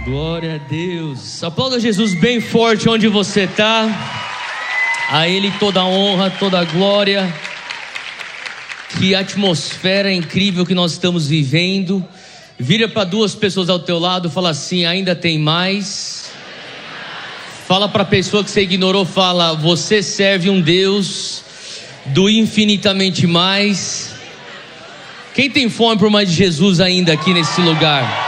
Glória a Deus. Aplauda Jesus bem forte onde você está. A Ele toda a honra, toda a glória. Que atmosfera incrível que nós estamos vivendo. Vira para duas pessoas ao teu lado, fala assim: ainda tem mais. Fala para a pessoa que você ignorou, fala: você serve um Deus do infinitamente mais. Quem tem fome por mais de Jesus ainda aqui nesse lugar?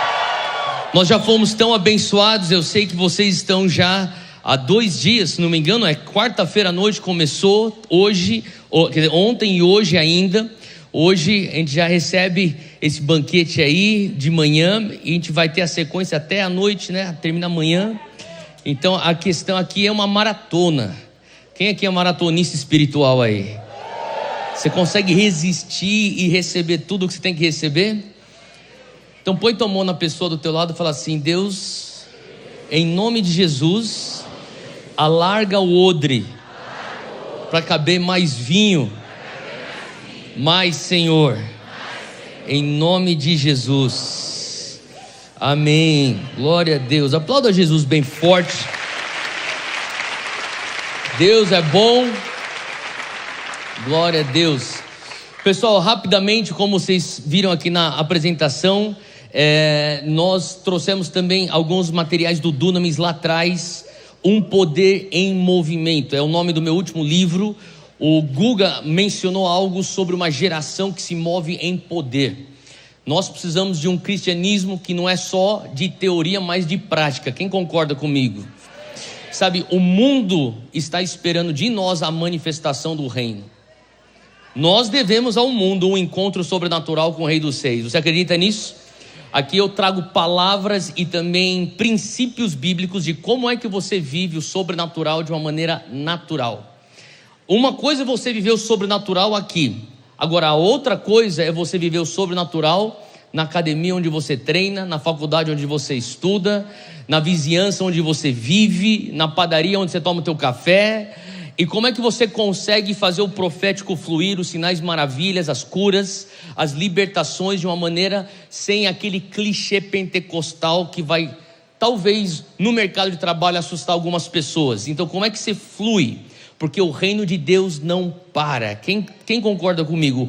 Nós já fomos tão abençoados. Eu sei que vocês estão já há 2 dias, se não me engano, é quarta-feira à noite começou, hoje, quer dizer, ontem e hoje ainda. Hoje a gente já recebe esse banquete aí de manhã e a gente vai ter a sequência até a noite, né? Termina amanhã. Então a questão aqui é uma maratona. Quem aqui é maratonista espiritual aí? Você consegue resistir e receber tudo o que você tem que receber? Então põe tua mão na pessoa do teu lado e fala assim: Deus, em nome de Jesus, alarga o odre para caber mais vinho, mais Senhor, em nome de Jesus. Amém. Glória a Deus. Aplauda Jesus bem forte. Deus é bom. Glória a Deus. Pessoal, rapidamente, como vocês viram aqui na apresentação, nós trouxemos também alguns materiais do Dunamis lá atrás. Um Poder em Movimento é o nome do meu último livro. O Guga mencionou algo sobre uma geração que se move em poder. Nós precisamos de um cristianismo que não é só de teoria, mas de prática. Quem concorda comigo? Sabe, o mundo está esperando de nós a manifestação do reino. Nós devemos ao mundo um encontro sobrenatural com o Rei dos Reis. Você acredita nisso? Aqui eu trago palavras e também princípios bíblicos de como é que você vive o sobrenatural de uma maneira natural. Uma coisa é você viver o sobrenatural aqui. Agora a outra coisa é você viver o sobrenatural na academia onde você treina, na faculdade onde você estuda, na vizinhança onde você vive, na padaria onde você toma o teu café. E como é que você consegue fazer o profético fluir, os sinais, maravilhas, as curas, as libertações de uma maneira sem aquele clichê pentecostal que vai, talvez, no mercado de trabalho assustar algumas pessoas. Então como é que você flui? Porque o reino de Deus não para. Quem concorda comigo?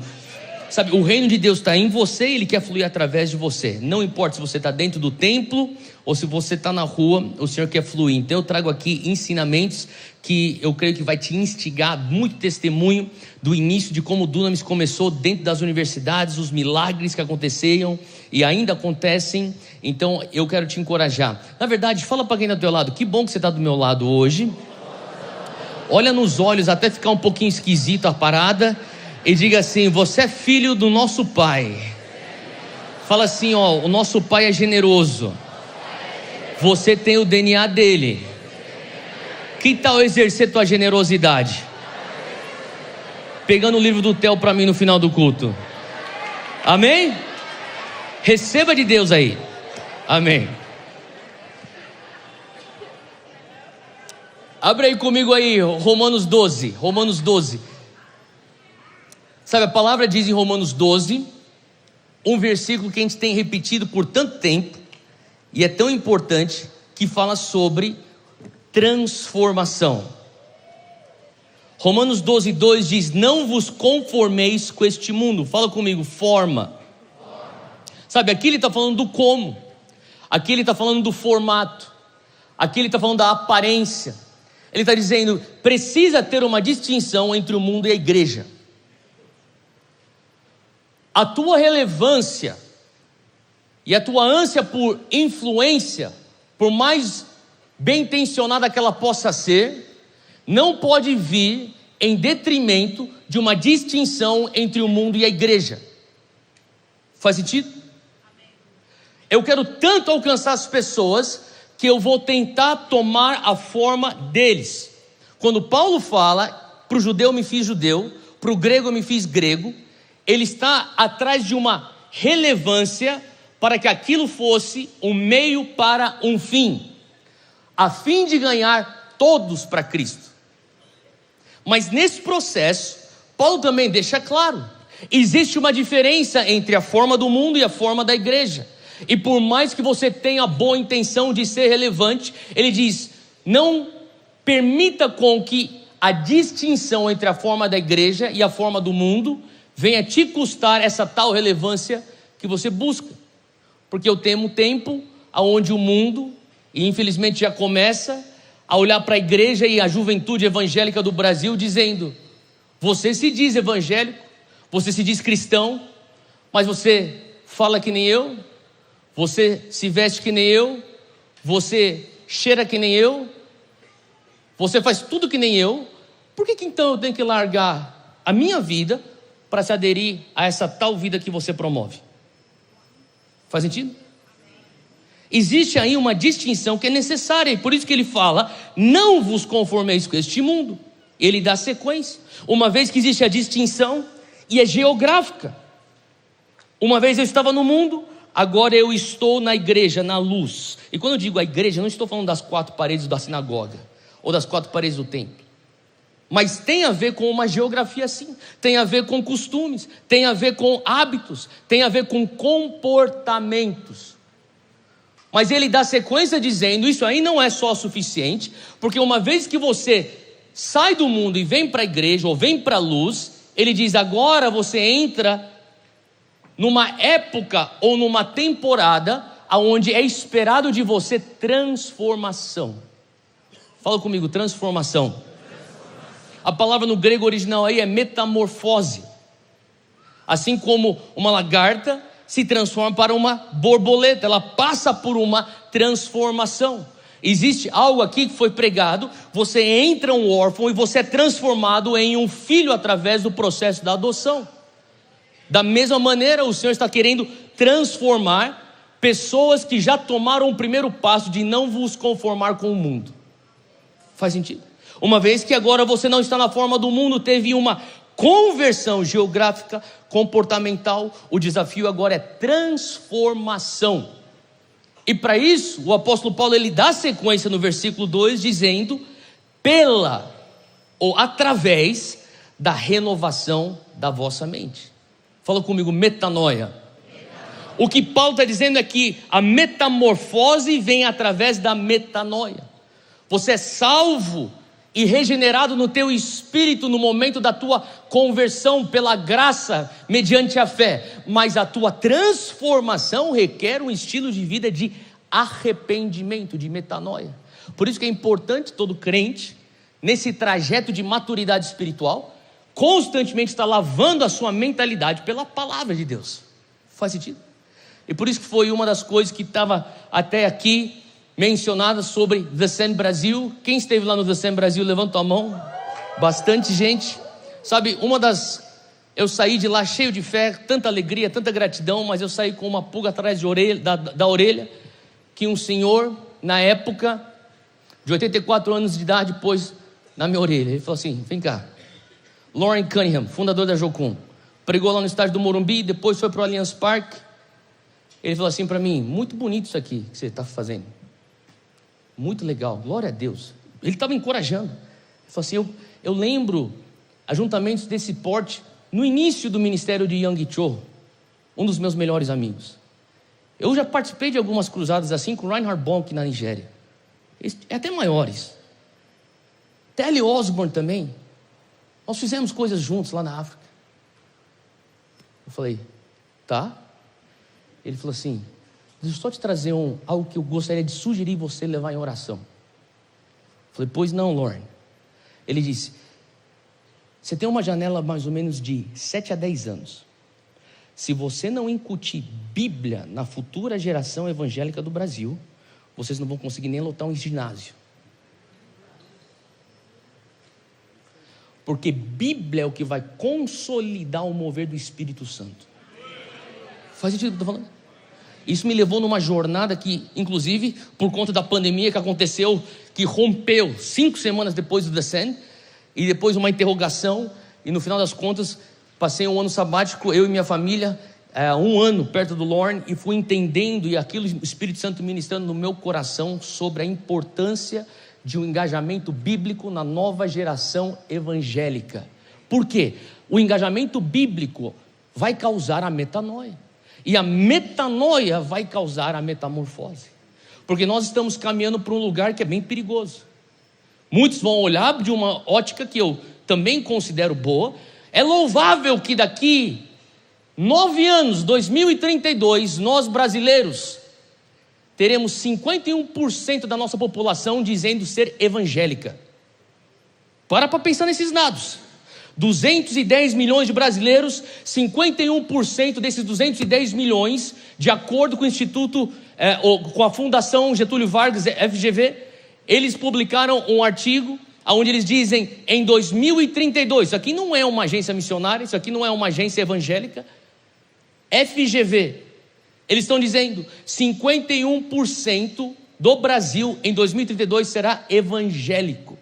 Sabe, o reino de Deus está em você e Ele quer fluir através de você. Não importa se você está dentro do templo ou se você está na rua, o Senhor quer fluir. Então eu trago aqui ensinamentos que eu creio que vai te instigar, muito testemunho do início de como o Dunamis começou dentro das universidades, os milagres que aconteciam e ainda acontecem. Então eu quero te encorajar. Na verdade, fala para quem está do teu lado: que bom que você está do meu lado hoje. Olha nos olhos até ficar um pouquinho esquisito a parada e diga assim: você é filho do nosso Pai. Fala assim, ó: o nosso Pai é generoso. Você tem o DNA dele. Que tal exercer tua generosidade? Pegando o livro do Theo para mim no final do culto. Amém? Receba de Deus aí. Amém. Abre aí comigo aí, Romanos 12. Romanos 12. Sabe, a palavra diz em Romanos 12, um versículo que a gente tem repetido por tanto tempo, e é tão importante, que fala sobre transformação. Romanos 12, 2 diz: não vos conformeis com este mundo. Fala comigo, forma. Sabe, aqui ele está falando do como, aqui ele está falando do formato, aqui ele está falando da aparência. Ele está dizendo: precisa ter uma distinção entre o mundo e a igreja. A tua relevância e a tua ânsia por influência, por mais bem intencionada que ela possa ser, não pode vir em detrimento de uma distinção entre o mundo e a igreja. Faz sentido? Eu quero tanto alcançar as pessoas que eu vou tentar tomar a forma deles. Quando Paulo fala: para o judeu me fiz judeu, para o grego eu me fiz grego, ele está atrás de uma relevância para que aquilo fosse um meio para um fim, a fim de ganhar todos para Cristo. Mas nesse processo, Paulo também deixa claro: existe uma diferença entre a forma do mundo e a forma da igreja. E por mais que você tenha boa intenção de ser relevante, ele diz: não permita com que a distinção entre a forma da igreja e a forma do mundo venha te custar essa tal relevância que você busca. Porque eu temo um tempo onde o mundo, e infelizmente já começa, a olhar para a igreja e a juventude evangélica do Brasil dizendo: você se diz evangélico, você se diz cristão, mas você fala que nem eu, você se veste que nem eu, você cheira que nem eu, você faz tudo que nem eu. Por que então eu tenho que largar a minha vida para se aderir a essa tal vida que você promove? Faz sentido? Existe aí uma distinção que é necessária, e por isso que ele fala: não vos conformeis com este mundo. Ele dá sequência, uma vez que existe a distinção, e é geográfica. Uma vez eu estava no mundo, agora eu estou na igreja, na luz. E quando eu digo a igreja, eu não estou falando das 4 paredes da sinagoga, ou das 4 paredes do templo. Mas tem a ver com uma geografia assim, tem a ver com costumes, tem a ver com hábitos, tem a ver com comportamentos. Mas ele dá sequência dizendo: isso aí não é só suficiente, porque uma vez que você sai do mundo e vem para a igreja, ou vem para a luz, ele diz: agora você entra numa época ou numa temporada onde é esperado de você transformação. Fala comigo: transformação. A palavra no grego original aí é metamorfose. Assim como uma lagarta se transforma para uma borboleta, ela passa por uma transformação. Existe algo aqui que foi pregado: você entra um órfão e você é transformado em um filho através do processo da adoção. Da mesma maneira, o Senhor está querendo transformar pessoas que já tomaram o primeiro passo de não vos conformar com o mundo. Faz sentido? Uma vez que agora você não está na forma do mundo, teve uma conversão geográfica, comportamental, o desafio agora é transformação. E para isso, o apóstolo Paulo, ele dá sequência no versículo 2, dizendo: pela ou através da renovação da vossa mente. Fala comigo: metanoia. O que Paulo está dizendo é que a metamorfose vem através da metanoia. Você é salvo e regenerado no teu espírito no momento da tua conversão pela graça, mediante a fé, mas a tua transformação requer um estilo de vida de arrependimento, de metanoia. Por isso que é importante todo crente, nesse trajeto de maturidade espiritual, constantemente estar lavando a sua mentalidade pela palavra de Deus. Faz sentido? E por isso que foi uma das coisas que estava até aqui mencionada sobre The Send Brasil. Quem esteve lá no The Send Brasil, levanta a mão. Bastante gente. Sabe, eu saí de lá cheio de fé, tanta alegria, tanta gratidão, mas eu saí com uma pulga atrás da orelha, que um senhor, na época, de 84 anos de idade, pôs na minha orelha. Ele falou assim: vem cá, Loren Cunningham, fundador da Jocum, pregou lá no estádio do Morumbi, depois foi para o Allianz Parque. Ele falou assim para mim: muito bonito isso aqui que você está fazendo, muito legal, glória a Deus. Ele estava encorajando. Ele falou assim: eu lembro ajuntamentos desse porte no início do ministério de Young Cho, um dos meus melhores amigos. Eu já participei de algumas cruzadas assim com Reinhard Bonk na Nigéria, até maiores. Telly Osborne também. Nós fizemos coisas juntos lá na África. Eu falei: tá. Ele falou assim: deixa eu só te trazer algo que eu gostaria de sugerir você levar em oração. Eu falei: pois não, Loren. Ele disse: você tem uma janela mais ou menos de 7 a 10 anos. Se você não incutir Bíblia na futura geração evangélica do Brasil, vocês não vão conseguir nem lotar um ginásio. Porque Bíblia é o que vai consolidar o mover do Espírito Santo. Faz sentido o que eu estou falando? Isso me levou numa jornada que, inclusive, por conta da pandemia que aconteceu, que rompeu 5 semanas depois do Descend, e depois uma interrogação, e no final das contas, passei um ano sabático, eu e minha família, 1 ano perto do Loren, e fui entendendo, e aquilo, o Espírito Santo ministrando no meu coração, sobre a importância de um engajamento bíblico na nova geração evangélica. Por quê? O engajamento bíblico vai causar a metanoia. E a metanoia vai causar a metamorfose. Porque nós estamos caminhando para um lugar que é bem perigoso. Muitos vão olhar de uma ótica que eu também considero boa. É louvável que daqui 9 anos, 2032, nós brasileiros teremos 51% da nossa população dizendo ser evangélica. Para pensar nesses dados. 210 milhões de brasileiros, 51% desses 210 milhões, de acordo com o Instituto, com a Fundação Getúlio Vargas, FGV, eles publicaram um artigo onde eles dizem, em 2032, isso aqui não é uma agência missionária, isso aqui não é uma agência evangélica, FGV, eles estão dizendo, 51% do Brasil em 2032 será evangélico.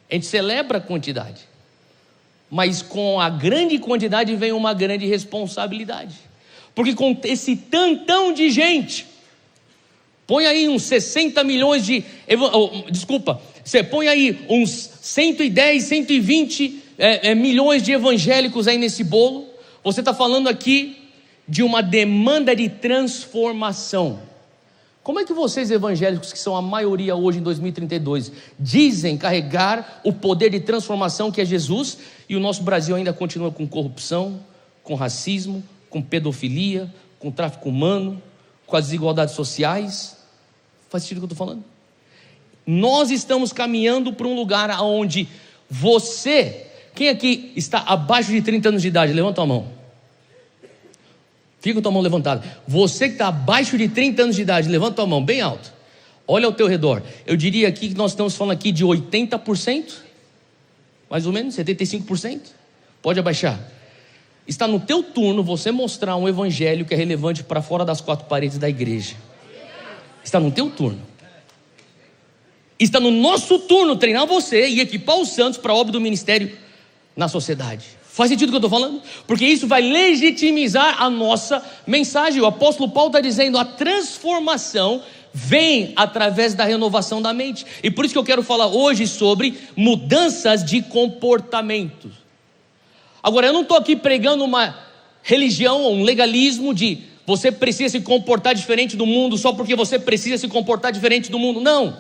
A gente celebra a quantidade, mas com a grande quantidade vem uma grande responsabilidade, porque com esse tantão de gente, põe aí uns 60 milhões de, você põe aí uns 110, 120 milhões de evangélicos aí nesse bolo, você está falando aqui de uma demanda de transformação. Como é que vocês evangélicos, que são a maioria hoje em 2032, dizem carregar o poder de transformação que é Jesus, e o nosso Brasil ainda continua com corrupção, com racismo, com pedofilia, com tráfico humano, com as desigualdades sociais? Faz sentido o que eu estou falando? Nós estamos caminhando para um lugar onde você, quem aqui está abaixo de 30 anos de idade? Levanta a mão. Fica com a tua mão levantada. Você que está abaixo de 30 anos de idade, levanta a tua mão bem alto. Olha ao teu redor. Eu diria aqui que nós estamos falando aqui de 80%, mais ou menos, 75%. Pode abaixar. Está no teu turno você mostrar um evangelho que é relevante para fora das 4 paredes da igreja. Está no teu turno. Está no nosso turno treinar você e equipar os santos para a obra do ministério na sociedade. Faz sentido o que eu estou falando? Porque isso vai legitimizar a nossa mensagem. O apóstolo Paulo está dizendo, a transformação vem através da renovação da mente. E por isso que eu quero falar hoje sobre mudanças de comportamento. Agora, eu não estou aqui pregando uma religião ou um legalismo de você precisa se comportar diferente do mundo só porque você precisa se comportar diferente do mundo. Não.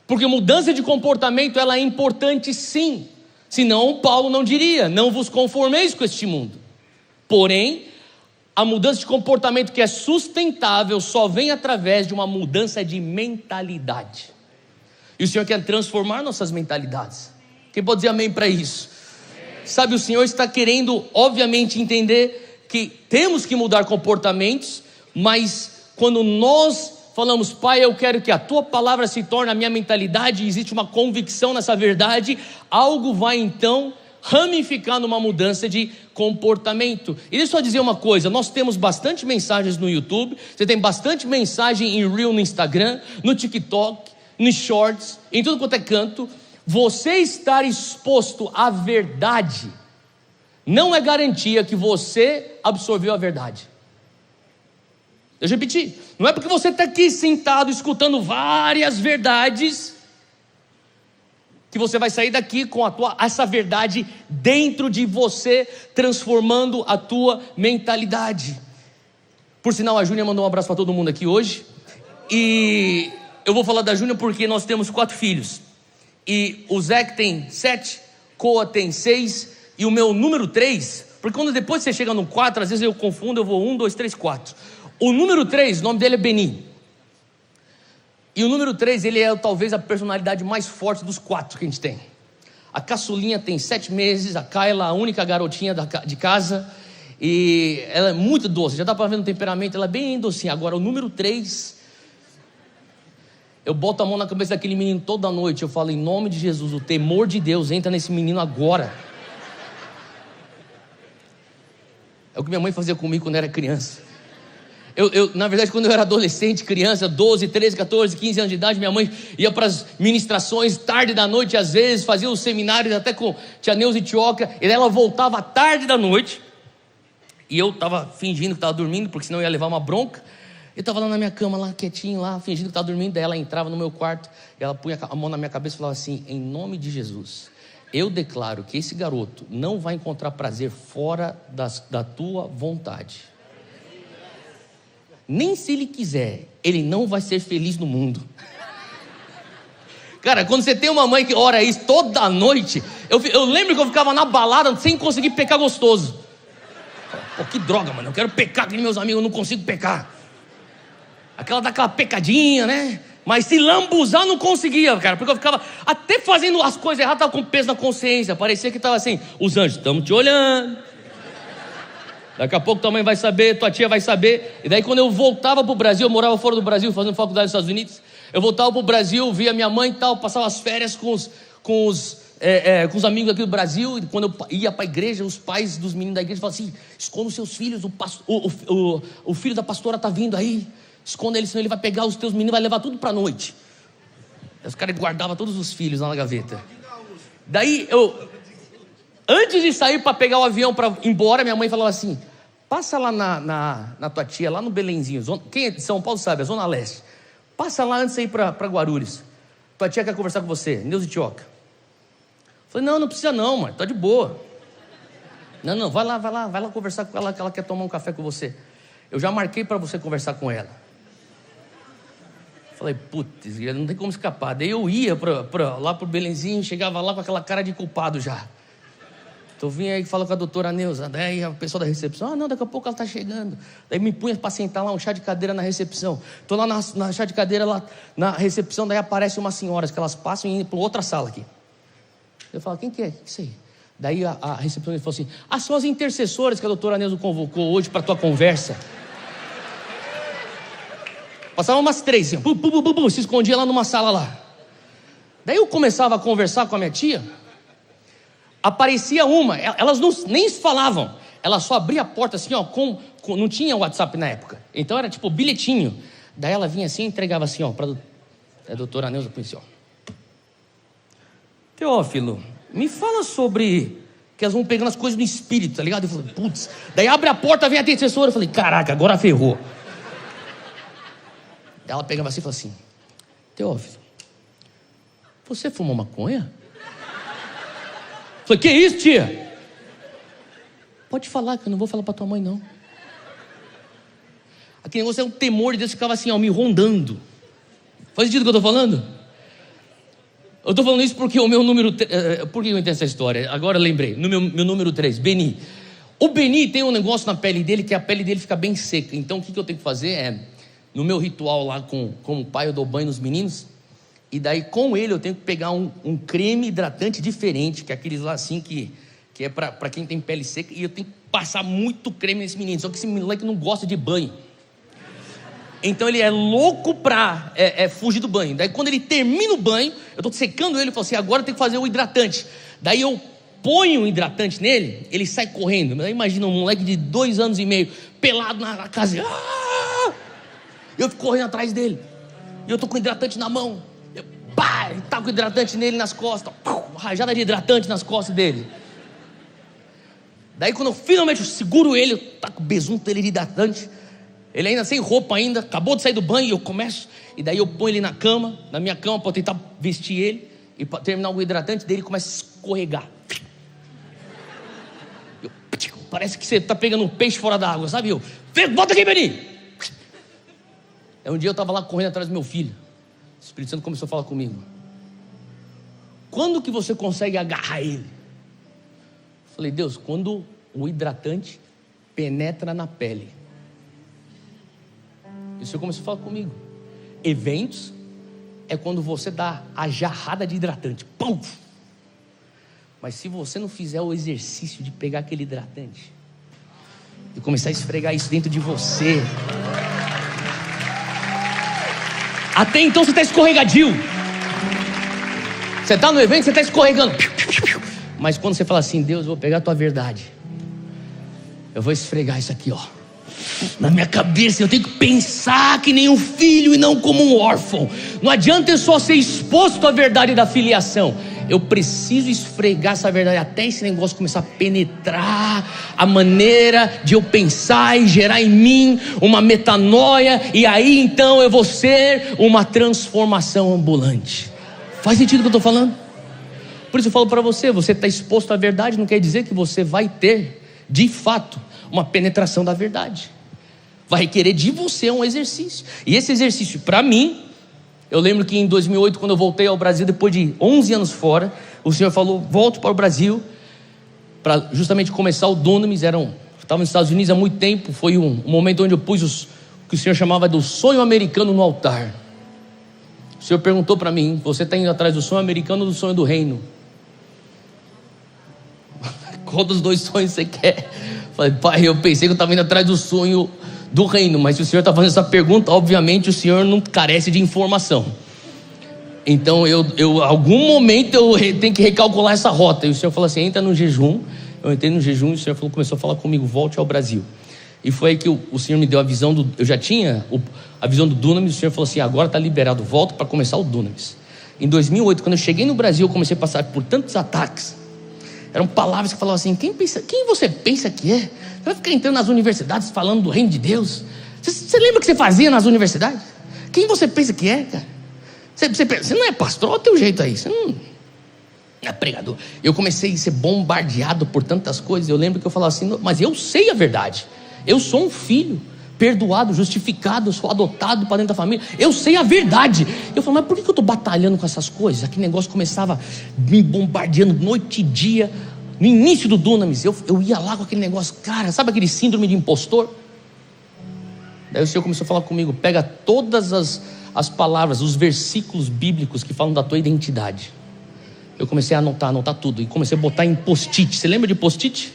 Porque mudança de comportamento ela é importante sim. Senão Paulo não diria, não vos conformeis com este mundo. Porém, a mudança de comportamento que é sustentável só vem através de uma mudança de mentalidade. E o Senhor quer transformar nossas mentalidades. Quem pode dizer amém para isso? Sabe, o Senhor está querendo, obviamente, entender que temos que mudar comportamentos, mas quando nós falamos, Pai, eu quero que a Tua palavra se torne a minha mentalidade, existe uma convicção nessa verdade, algo vai então ramificar numa mudança de comportamento. E deixa eu só dizer uma coisa, nós temos bastante mensagens no YouTube, você tem bastante mensagem em Reel no Instagram, no TikTok, nos Shorts, em tudo quanto é canto. Você estar exposto à verdade não é garantia que você absorveu a verdade. Deixa eu repetir, não é porque você está aqui sentado escutando várias verdades que você vai sair daqui com essa verdade dentro de você, transformando a tua mentalidade. Por sinal, a Júnia mandou um abraço para todo mundo aqui hoje, e eu vou falar da Júnia porque nós temos 4 filhos, e o Zé que tem 7, Coa tem 6, e o meu número 3, porque quando depois você chega no 4, às vezes eu confundo, eu vou 1, 2, 3, 4, o número 3, o nome dele é Beni. E o número 3, ele é talvez a personalidade mais forte dos 4 que a gente tem. A caçulinha tem 7 meses, a Kayla, a única garotinha de casa, e ela é muito doce, já dá para ver no temperamento, ela é bem docinha. Agora o número 3, eu boto a mão na cabeça daquele menino toda noite, eu falo, em nome de Jesus, o temor de Deus entra nesse menino agora. É o que minha mãe fazia comigo quando eu era criança. Na verdade, quando eu era adolescente, criança, 12, 13, 14, 15 anos de idade, minha mãe ia para as ministrações tarde da noite, às vezes, fazia os seminários até com tia Neuza e Tioca, e ela voltava tarde da noite, e eu estava fingindo que estava dormindo, porque senão eu ia levar uma bronca. Eu estava lá na minha cama, lá quietinho, lá, fingindo que estava dormindo. Daí ela entrava no meu quarto, e ela punha a mão na minha cabeça e falava assim, em nome de Jesus, eu declaro que esse garoto não vai encontrar prazer fora da tua vontade. Nem se ele quiser, ele não vai ser feliz no mundo. Cara, quando você tem uma mãe que ora isso toda noite, eu lembro que eu ficava na balada sem conseguir pecar gostoso. Pô, que droga, mano, eu quero pecar que nem meus amigos, eu não consigo pecar. Daquela pecadinha, né? Mas se lambuzar não conseguia, cara, porque eu ficava até fazendo as coisas erradas, tava com peso na consciência, parecia que tava assim, os anjos, estamos te olhando. Daqui a pouco tua mãe vai saber, tua tia vai saber. E daí quando eu voltava pro Brasil, eu morava fora do Brasil, fazendo faculdade nos Estados Unidos. Eu voltava pro Brasil, via minha mãe e tal, passava as férias com os amigos aqui do Brasil. E quando eu ia pra igreja, os pais dos meninos da igreja falavam assim: esconda os seus filhos, o filho da pastora tá vindo aí. Esconda ele, senão ele vai pegar os teus meninos e vai levar tudo pra noite. Aí os caras guardavam todos os filhos lá na gaveta. Daí antes de sair para pegar o avião para ir embora, minha mãe falava assim: passa lá na tua tia, lá no Belenzinho. Quem é de São Paulo sabe, a Zona Leste. Passa lá antes de ir para Guarulhos. Tua tia quer conversar com você, Neuza Tioca. Falei: não precisa não, mãe, tá de boa. Não, vai lá conversar com ela, que ela quer tomar um café com você. Eu já marquei para você conversar com ela. Falei: putz, não tem como escapar. Daí eu ia lá pro Belenzinho, chegava lá com aquela cara de culpado já. Então eu vinha aí e falo com a doutora Neuza. Daí a pessoa da recepção: não, daqui a pouco ela tá chegando. Daí me punha para sentar lá, um chá de cadeira na recepção. Tô lá na chá de cadeira lá na recepção, daí aparecem umas senhoras que elas passam e indo para outra sala aqui. Eu falo: quem que é? O que é isso aí? Daí a recepcionista falou assim: são as intercessoras que a doutora Neuza convocou hoje para tua conversa. Passava umas 3 assim, se escondia lá numa sala lá. Daí eu começava a conversar com a minha tia. Aparecia uma, elas nem falavam, elas só abriam a porta assim, ó, não tinha WhatsApp na época, então era tipo bilhetinho. Daí ela vinha assim e entregava assim, ó, a doutora Neuza assim, ó: Teófilo, me fala sobre que elas vão pegando as coisas no espírito, tá ligado? Eu falei: putz. Daí abre a porta, vem a intercessora. Eu falei: caraca, agora ferrou. Daí ela pegava assim e falava assim: Teófilo, você fumou maconha? Eu falei: que isso, tia? Pode falar, que eu não vou falar pra tua mãe, não. Aquele negócio é um temor de Deus, ficava assim, ó, me rondando. Faz sentido o que eu tô falando? Eu tô falando isso porque o meu número... Por que eu entendo essa história? Agora eu lembrei. No meu número 3, Beni. O Beni tem um negócio na pele dele, que a pele dele fica bem seca. Então o que eu tenho que fazer é... No meu ritual lá com o pai, eu dou banho nos meninos. E daí com ele eu tenho que pegar um creme hidratante diferente, que é aqueles lá assim que é pra quem tem pele seca. E eu tenho que passar muito creme nesse menino. Só que esse moleque não gosta de banho. Então ele é louco pra fugir do banho. Daí quando ele termina o banho, eu tô secando ele e falo assim: agora eu tenho que fazer o hidratante. Daí eu ponho o hidratante nele, ele sai correndo. Daí imagina um moleque de 2 anos e meio, pelado na casa. Eu fico correndo atrás dele. E eu tô com o hidratante na mão. Ele tá com o hidratante nele nas costas. Rajada de hidratante nas costas dele. Daí quando eu finalmente seguro ele, tá com o besunto dele de hidratante. Ele ainda sem roupa ainda, acabou de sair do banho. E eu começo, e daí eu ponho ele na cama, na minha cama, para tentar vestir ele. E para terminar o hidratante dele, começa a escorregar. Parece que você tá pegando um peixe fora da água, sabe? Volta aqui, Beni. Aí um dia eu estava lá correndo atrás do meu filho. O Espírito Santo começou a falar comigo: quando que você consegue agarrar ele? Eu falei: Deus, quando o hidratante penetra na pele. E o Senhor começou a falar comigo: eventos é quando você dá a jarrada de hidratante. Pum! Mas se você não fizer o exercício de pegar aquele hidratante e começar a esfregar isso dentro de você, até então você está escorregadio. Você está no evento, você está escorregando. Mas quando você fala assim: Deus, eu vou pegar a tua verdade, eu vou esfregar isso aqui, ó, na minha cabeça. Eu tenho que pensar que nem um filho e não como um órfão. Não adianta eu só ser exposto à verdade da filiação. Eu preciso esfregar essa verdade até esse negócio começar a penetrar a maneira de eu pensar e gerar em mim uma metanoia. E aí então eu vou ser uma transformação ambulante. Faz sentido o que eu estou falando? Por isso eu falo para você, você está exposto à verdade, não quer dizer que você vai ter, de fato, uma penetração da verdade. Vai requerer de você um exercício. E esse exercício, para mim, eu lembro que em 2008, quando eu voltei ao Brasil, depois de 11 anos fora, o Senhor falou, volte para o Brasil, para justamente começar o Dunamis. Estava nos Estados Unidos há muito tempo, foi um momento onde eu pus o que o Senhor chamava do sonho americano no altar. O Senhor perguntou para mim, você está indo atrás do sonho americano ou do sonho do reino? Qual dos dois sonhos você quer? Falei, pai, eu pensei que eu estava indo atrás do sonho do reino, mas se o Senhor está fazendo essa pergunta, obviamente o Senhor não carece de informação. Então algum momento eu tenho que recalcular essa rota. E o Senhor falou assim, entra no jejum. Eu entrei no jejum e o Senhor começou a falar comigo, volte ao Brasil. E foi aí que o Senhor me deu a visão eu já tinha a visão do Dunamis. O Senhor falou assim, agora está liberado, volta para começar o Dunamis. Em 2008, quando eu cheguei no Brasil, eu comecei a passar por tantos ataques. Eram palavras que falavam assim, quem você pensa que é? Você vai ficar entrando nas universidades falando do reino de Deus? Você lembra o que você fazia nas universidades? Quem você pensa que é, cara? Você não é pastor, olha o teu jeito aí, você não é pregador. Eu comecei a ser bombardeado por tantas coisas. Eu lembro que eu falava assim, mas eu sei a verdade. Eu sou um filho perdoado, justificado, eu sou adotado para dentro da família. Eu sei a verdade. Eu falo, mas por que eu estou batalhando com essas coisas? Aquele negócio começava me bombardeando noite e dia. No início do Dunamis, eu ia lá com aquele negócio, cara, sabe aquele síndrome de impostor? Daí o Senhor começou a falar comigo, pega todas as palavras, os versículos bíblicos que falam da tua identidade. Eu comecei a anotar tudo, e comecei a botar em post-it. Você lembra de post-it?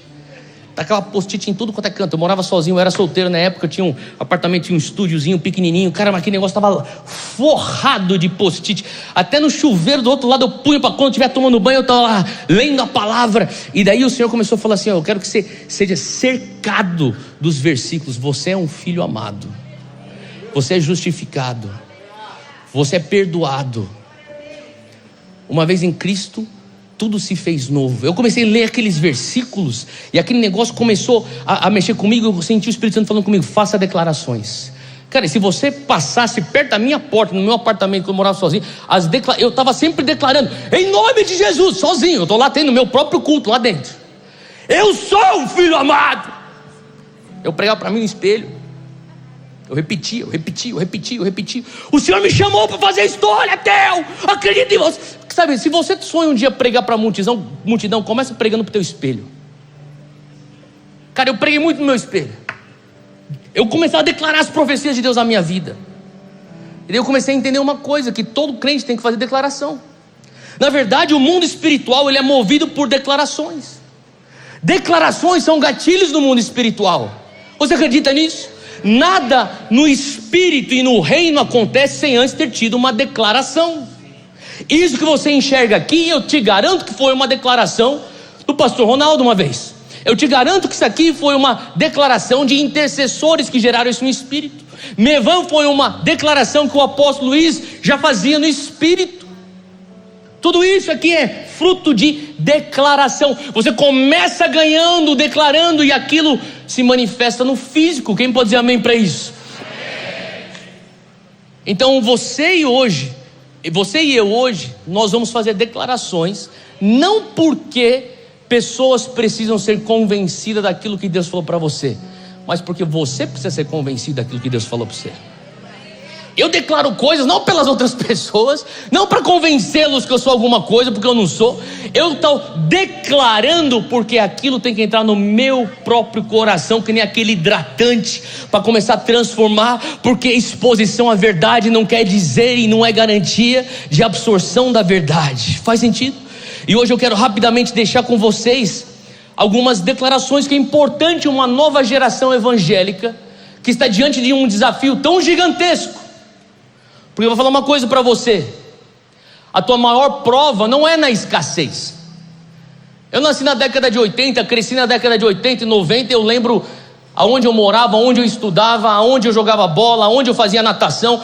Tacava post-it em tudo quanto é canto. Eu morava sozinho, eu era solteiro na época, eu tinha um apartamento, tinha um estúdiozinho pequenininho. Cara, mas aquele negócio estava forrado de post-it. Até no chuveiro do outro lado eu punho para quando eu estiver tomando banho, eu estava lá lendo a palavra. E daí o Senhor começou a falar assim, eu quero que você seja cercado dos versículos. Você é um filho amado, você é justificado, você é perdoado. Uma vez em Cristo, tudo se fez novo. Eu comecei a ler aqueles versículos e aquele negócio começou a mexer comigo. Eu senti o Espírito Santo falando comigo, faça declarações. Cara, se você passasse perto da minha porta, no meu apartamento, quando eu morava sozinho, eu estava sempre declarando, em nome de Jesus, sozinho. Eu estou lá tendo meu próprio culto lá dentro. Eu sou um filho amado. Eu pregava para mim no espelho. Eu repetia. O Senhor me chamou para fazer história, Theo. Acredita em você. Sabe, se você sonha um dia pregar para a multidão, começa pregando para o teu espelho. Cara, eu preguei muito no meu espelho. Eu comecei a declarar as profecias de Deus na minha vida. E daí eu comecei a entender uma coisa, que todo crente tem que fazer declaração. Na verdade, o mundo espiritual, ele é movido por declarações. Declarações são gatilhos no mundo espiritual. Você acredita nisso? Nada no espírito e no reino acontece sem antes ter tido uma declaração. Isso que você enxerga aqui, eu te garanto que foi uma declaração do pastor Ronaldo uma vez. Eu te garanto que isso aqui foi uma declaração de intercessores que geraram isso no espírito. Mevan foi uma declaração que o apóstolo Luiz já fazia no espírito. Tudo isso aqui é fruto de declaração. Você começa ganhando, declarando, e aquilo se manifesta no físico. Quem pode dizer amém para isso? Então você e eu hoje, nós vamos fazer declarações, não porque pessoas precisam ser convencidas daquilo que Deus falou para você, mas porque você precisa ser convencido daquilo que Deus falou para você. Eu declaro coisas não pelas outras pessoas, não para convencê-los que eu sou alguma coisa, porque eu não sou. Eu estou declarando porque aquilo tem que entrar no meu próprio coração, que nem aquele hidratante, para começar a transformar. Porque exposição à verdade não quer dizer e não é garantia de absorção da verdade. Faz sentido? E hoje eu quero rapidamente deixar com vocês algumas declarações que é importante uma nova geração evangélica que está diante de um desafio tão gigantesco. Porque eu vou falar uma coisa para você: a tua maior prova não é na escassez. Eu nasci na década de 80, cresci na década de 80 e 90. Eu lembro aonde eu morava, aonde eu estudava, aonde eu jogava bola, aonde eu fazia natação.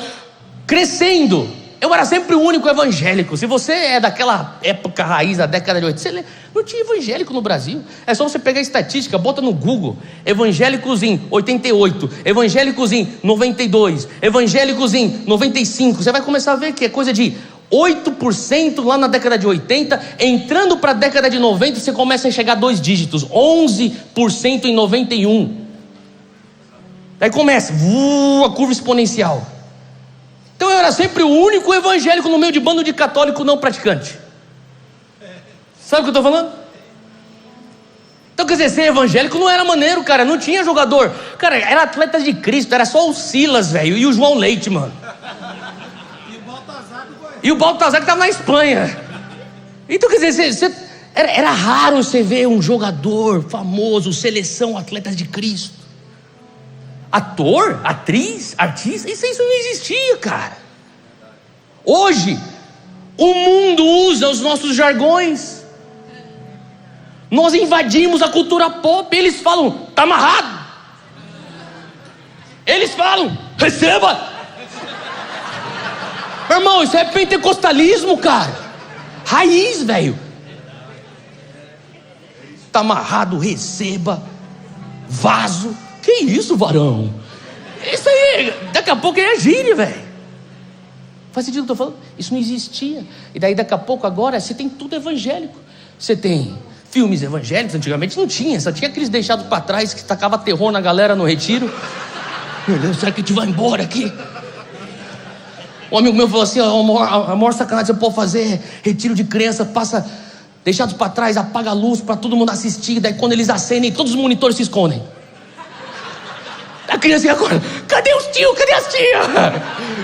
Crescendo, eu era sempre o único evangélico. Se você é daquela época raiz, da década de 80, você não tinha evangélico no Brasil. É só você pegar a estatística, bota no Google, evangélicos em 88, evangélicos em 92, evangélicos em 95. Você vai começar a ver que é coisa de 8% lá na década de 80, entrando para a década de 90, você começa a chegar a 2 dígitos, 11% em 91. Daí começa, a curva exponencial. Então eu era sempre o único evangélico no meio de bando de católico não praticante. Sabe o que eu estou falando? Então quer dizer, ser evangélico não era maneiro, cara, não tinha jogador. Cara, era atleta de Cristo, era só o Silas, velho, e o João Leite, mano. E o Baltazar que estava na Espanha. Então quer dizer, era raro você ver um jogador famoso, seleção, atletas de Cristo. Ator, atriz, artista, isso não existia, cara. Hoje, o mundo usa os nossos jargões. Nós invadimos a cultura pop. Eles falam, tá amarrado. Eles falam, receba. Meu irmão, isso é pentecostalismo, cara. Raiz, velho. Tá amarrado, receba. Vaso. Que isso, varão? Isso aí, daqui a pouco é gíria, velho. Faz sentido o que eu tô falando? Isso não existia. E daí daqui a pouco agora você tem tudo evangélico. Você tem filmes evangélicos, antigamente não tinha. Só tinha aqueles deixados para trás que tacava terror na galera no retiro. Meu Deus, será que a gente vai embora aqui? Um amigo meu falou assim, a maior sacanagem que você pode fazer, retiro de criança, passa deixados para trás, apaga a luz para todo mundo assistir, daí quando eles acendem, todos os monitores se escondem. A criança agora, cadê os tios, cadê as tias?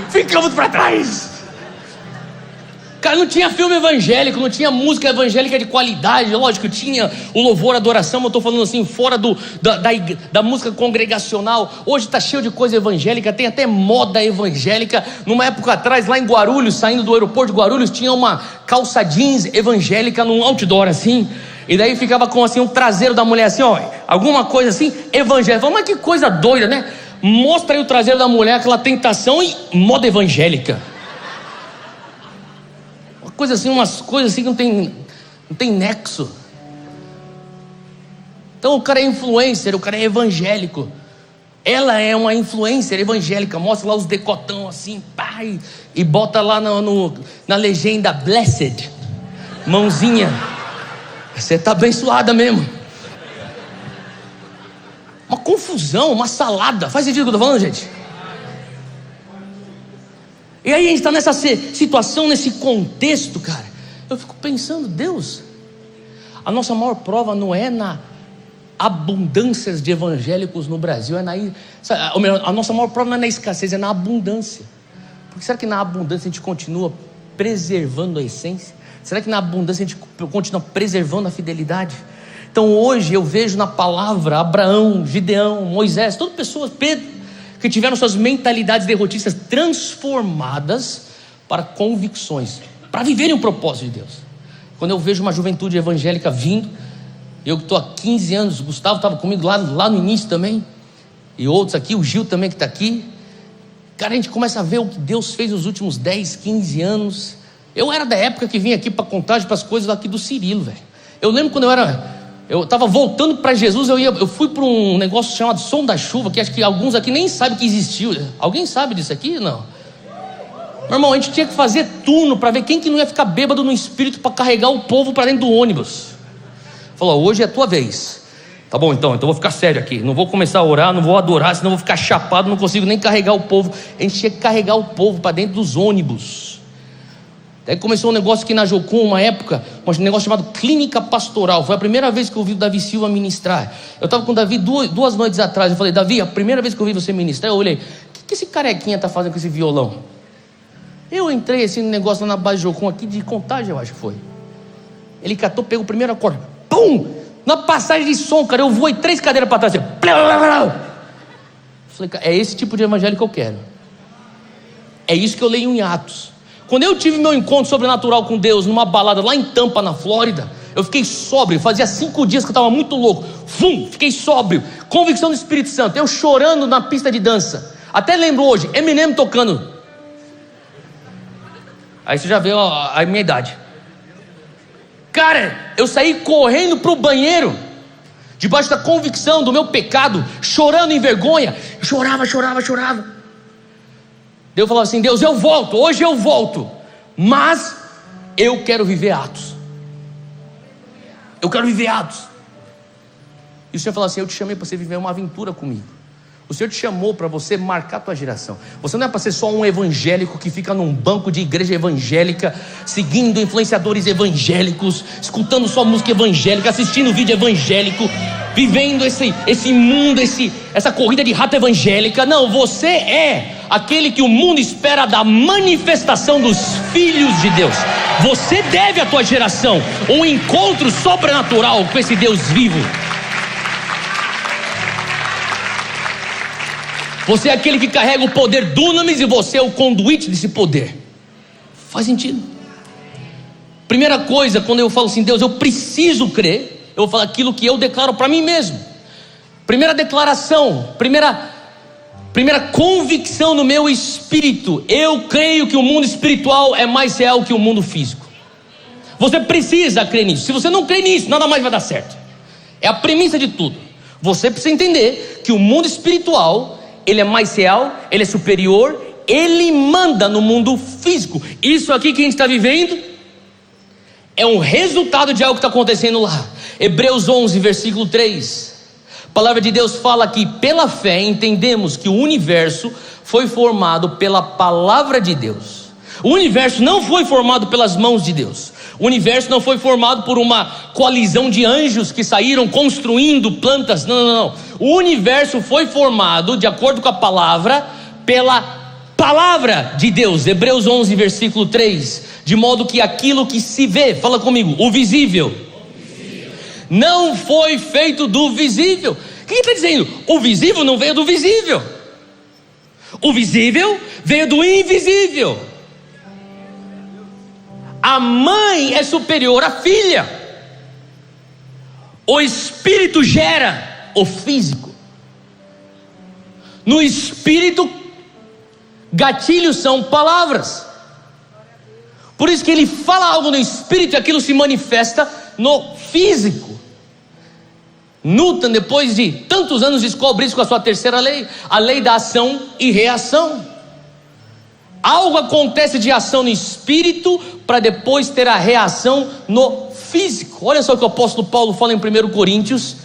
Ficamos para trás. Cara, não tinha filme evangélico, não tinha música evangélica de qualidade. Lógico, tinha o louvor, a adoração, mas eu estou falando assim, fora da música congregacional. Hoje está cheio de coisa evangélica, tem até moda evangélica. Numa época atrás, lá em Guarulhos, saindo do aeroporto de Guarulhos, tinha uma calça jeans evangélica num outdoor assim. E daí ficava com assim, um traseiro da mulher assim, ó, alguma coisa assim, evangélica. Mas que coisa doida, né? Mostra aí o traseiro da mulher, aquela tentação e moda evangélica. Coisa assim, umas coisas assim que não tem nexo. Então o cara é influencer, o cara é evangélico. Ela é uma influencer evangélica. Mostra lá os decotão assim, pai, e bota lá na legenda blessed, mãozinha. Você está abençoada mesmo. Uma confusão, uma salada. Faz sentido o que eu estou falando, gente? E aí a gente está nessa situação, nesse contexto, cara. Eu fico pensando, Deus, a nossa maior prova não é na abundância de evangélicos no Brasil, a nossa maior prova não é na escassez, é na abundância. Porque será que na abundância a gente continua preservando a essência? Será que na abundância a gente continua preservando a fidelidade? Então hoje eu vejo na palavra Abraão, Gideão, Moisés, todas pessoas, Pedro, que tiveram suas mentalidades derrotistas transformadas para convicções, para viverem o propósito de Deus. Quando eu vejo uma juventude evangélica vindo, eu que estou há 15 anos, o Gustavo estava comigo lá no início também, e outros aqui, o Gil também que está aqui, cara, a gente começa a ver o que Deus fez nos últimos 10, 15 anos. Eu era da época que vinha aqui para Contagem, para as coisas aqui do Cirilo, velho. Eu lembro quando eu estava voltando para Jesus, eu fui para um negócio chamado Som da Chuva, que acho que alguns aqui nem sabem que existiu. Alguém sabe disso aqui? Não. Meu irmão, a gente tinha que fazer turno para ver quem que não ia ficar bêbado no espírito para carregar o povo para dentro do ônibus. Falou, hoje é a tua vez. Tá bom, então vou ficar sério aqui. Não vou começar a orar, não vou adorar, senão vou ficar chapado, não consigo nem carregar o povo. A gente tinha que carregar o povo para dentro dos ônibus. Daí começou um negócio aqui na Jocum, uma época, um negócio chamado Clínica Pastoral. Foi a primeira vez que eu ouvi o Davi Silva ministrar. Eu estava com o Davi duas noites atrás. Eu falei, Davi, a primeira vez que eu ouvi você ministrar, eu olhei, o que esse carequinha está fazendo com esse violão? Eu entrei assim no negócio lá na base de Jocum, aqui de Contagem, eu acho que foi. Ele catou, pegou o primeiro acorde, pum! Na passagem de som, cara, eu voei 3 cadeiras para trás, assim, falei, é esse tipo de evangelho que eu quero. É isso que eu leio em Atos. Quando eu tive meu encontro sobrenatural com Deus numa balada lá em Tampa, na Flórida, eu fiquei sóbrio, fazia 5 dias que eu estava muito louco, fiquei sóbrio, convicção do Espírito Santo, eu chorando na pista de dança, até lembro hoje, Eminem tocando, aí você já vê a minha idade, cara, eu saí correndo para o banheiro, debaixo da convicção do meu pecado, chorando em vergonha, chorava, daí eu falava assim, Deus, eu volto, hoje eu volto. mas eu quero viver Atos. Eu quero viver Atos. E o Senhor fala assim: eu te chamei para você viver uma aventura comigo. O Senhor te chamou para você marcar a tua geração. Você não é para ser só um evangélico que fica num banco de igreja evangélica, seguindo influenciadores evangélicos, escutando só música evangélica, assistindo vídeo evangélico, vivendo esse mundo, essa corrida de rato evangélica. Não, você é aquele que o mundo espera da manifestação dos filhos de Deus. Você deve à tua geração um encontro sobrenatural com esse Deus vivo. Você é aquele que carrega o poder dunamis e você é o conduíte desse poder. Faz sentido? Primeira coisa, quando eu falo assim: Deus, eu preciso crer, eu vou falar aquilo que eu declaro para mim mesmo. Primeira declaração, primeira convicção no meu espírito: eu creio que o mundo espiritual é mais real que o mundo físico. Você precisa crer nisso. Se você não crê nisso, nada mais vai dar certo. É a premissa de tudo. Você precisa entender que o mundo espiritual, ele é mais real, ele é superior, ele manda no mundo físico. Isso aqui que a gente está vivendo é um resultado de algo que está acontecendo lá. Hebreus 11, versículo 3. A palavra de Deus fala que pela fé entendemos que o universo foi formado pela palavra de Deus. O universo não foi formado pelas mãos de Deus. O universo não foi formado por uma coalizão de anjos que saíram construindo plantas. Não. O universo foi formado, de acordo com a palavra, pela palavra de Deus. Hebreus 11, versículo 3. De modo que aquilo que se vê, fala comigo, o visível, não foi feito do visível. O que ele está dizendo? O visível não veio do visível. O visível veio do invisível. A mãe é superior à filha. O espírito gera o físico. No espírito, gatilhos são palavras. Por isso que ele fala algo no espírito e aquilo se manifesta no físico. Newton, depois de tantos anos, descobre isso com a sua terceira lei, a lei da ação e reação. Algo acontece de ação no espírito para depois ter a reação no físico. Olha só o que o apóstolo Paulo fala em 1 Coríntios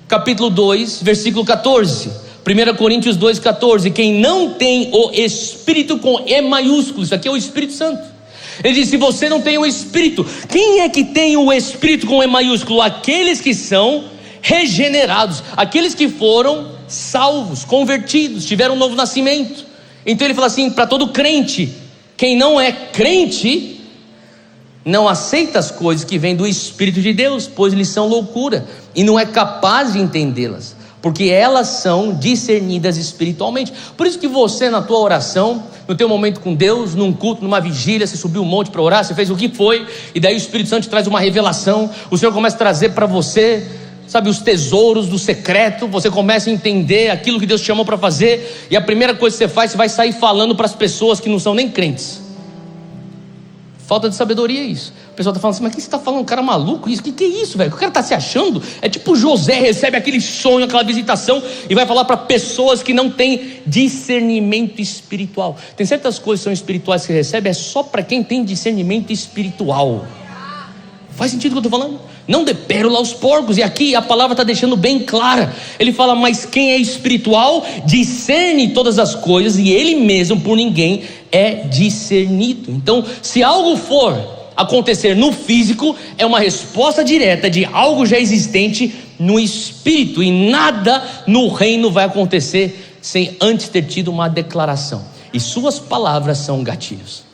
capítulo 2, versículo 14. 1 Coríntios 2, 14. Quem não tem o Espírito com E maiúsculo, isso aqui é o Espírito Santo. Ele diz: se você não tem o Espírito, quem é que tem o Espírito com E maiúsculo? Aqueles que são regenerados, aqueles que foram salvos, convertidos, tiveram um novo nascimento. Então ele fala assim para todo crente: quem não é crente não aceita as coisas que vêm do Espírito de Deus, pois eles são loucura, e não é capaz de entendê-las, porque elas são discernidas espiritualmente. Por isso que você, na tua oração, no teu momento com Deus, num culto, numa vigília, você subiu um monte para orar, você fez o que foi, e daí o Espírito Santo te traz uma revelação, o Senhor começa a trazer para você, sabe, os tesouros do secreto. Você começa a entender aquilo que Deus te chamou para fazer, e a primeira coisa que você faz, você vai sair falando para as pessoas que não são nem crentes. Falta de sabedoria isso. O pessoal está falando assim: mas o que você está falando? Um cara maluco isso? O que é isso, velho? O cara está se achando? É tipo José recebe aquele sonho, aquela visitação, e vai falar para pessoas que não têm discernimento espiritual. Tem certas coisas que são espirituais que recebe, é só para quem tem discernimento espiritual. Faz sentido o que eu estou falando? Não dê pérola aos porcos. E aqui a palavra está deixando bem clara. Ele fala: mas quem é espiritual discerne todas as coisas, e ele mesmo por ninguém é discernido. Então, se algo for acontecer no físico, é uma resposta direta de algo já existente no espírito, e nada no reino vai acontecer sem antes ter tido uma declaração, e suas palavras são gatilhos.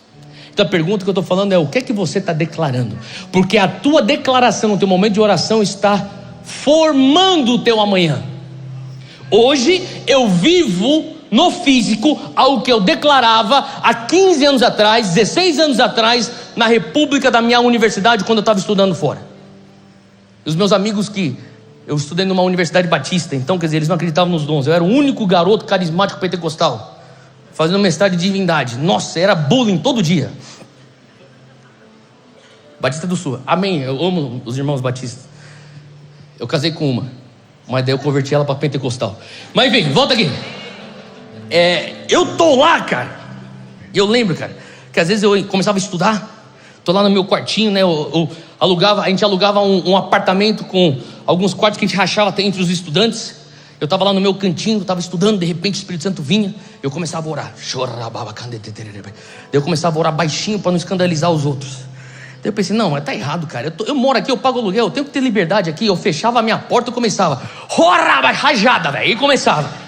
Então a pergunta que eu estou falando é: o que é que você está declarando? Porque a tua declaração no teu momento de oração está formando o teu amanhã. Hoje eu vivo no físico algo que eu declarava há 15 anos atrás, 16 anos atrás, na república da minha universidade, quando eu estava estudando fora. Os meus amigos, que eu estudei numa universidade batista, então quer dizer, eles não acreditavam nos dons. Eu era o único garoto carismático pentecostal, fazendo mestrado de divindade. Nossa, era bullying todo dia. Batista do Sul, amém. Eu amo os irmãos batistas. Eu casei com uma, mas daí eu converti ela para pentecostal. Mas enfim, volta aqui. Eu tô lá, cara. E eu lembro, cara, que às vezes eu começava a estudar, tô lá no meu quartinho, né? A gente alugava um apartamento com alguns quartos que a gente rachava entre os estudantes. Eu estava lá no meu cantinho, estava estudando, de repente o Espírito Santo vinha, eu começava a orar. Daí eu começava a orar baixinho para não escandalizar os outros. Daí eu pensei, não, mas tá errado, cara. Eu moro aqui, eu pago aluguel, eu tenho que ter liberdade aqui. Eu fechava a minha porta e começava, rajada, velho. E começava.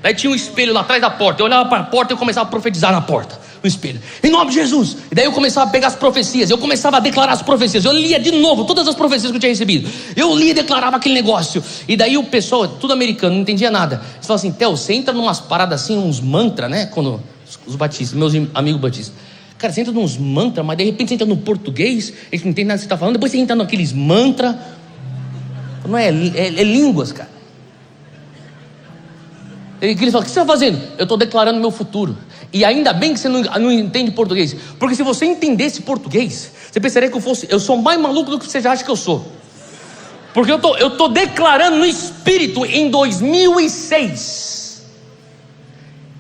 Daí tinha um espelho lá atrás da porta. Eu olhava para a porta e eu começava a profetizar na porta, no espelho, em nome de Jesus. E daí eu começava a pegar as profecias, eu começava a declarar as profecias. Eu lia de novo todas as profecias que eu tinha recebido. Eu lia e declarava aquele negócio. E daí o pessoal, tudo americano, não entendia nada. Eles falavam assim, Theo, você entra numas paradas assim, uns mantras, né? Quando os batistas, meus amigos batistas, cara, você entra nos mantras, mas de repente você entra no português, a gente não entende nada que você está falando. Depois você entra naqueles mantras. Não é línguas, cara. Eles falam, o que você está fazendo? Eu estou declarando meu futuro. E ainda bem que você não entende português, porque se você entendesse português, você pensaria que eu sou mais maluco do que você já acha que eu sou. Porque eu estou declarando no Espírito em 2006.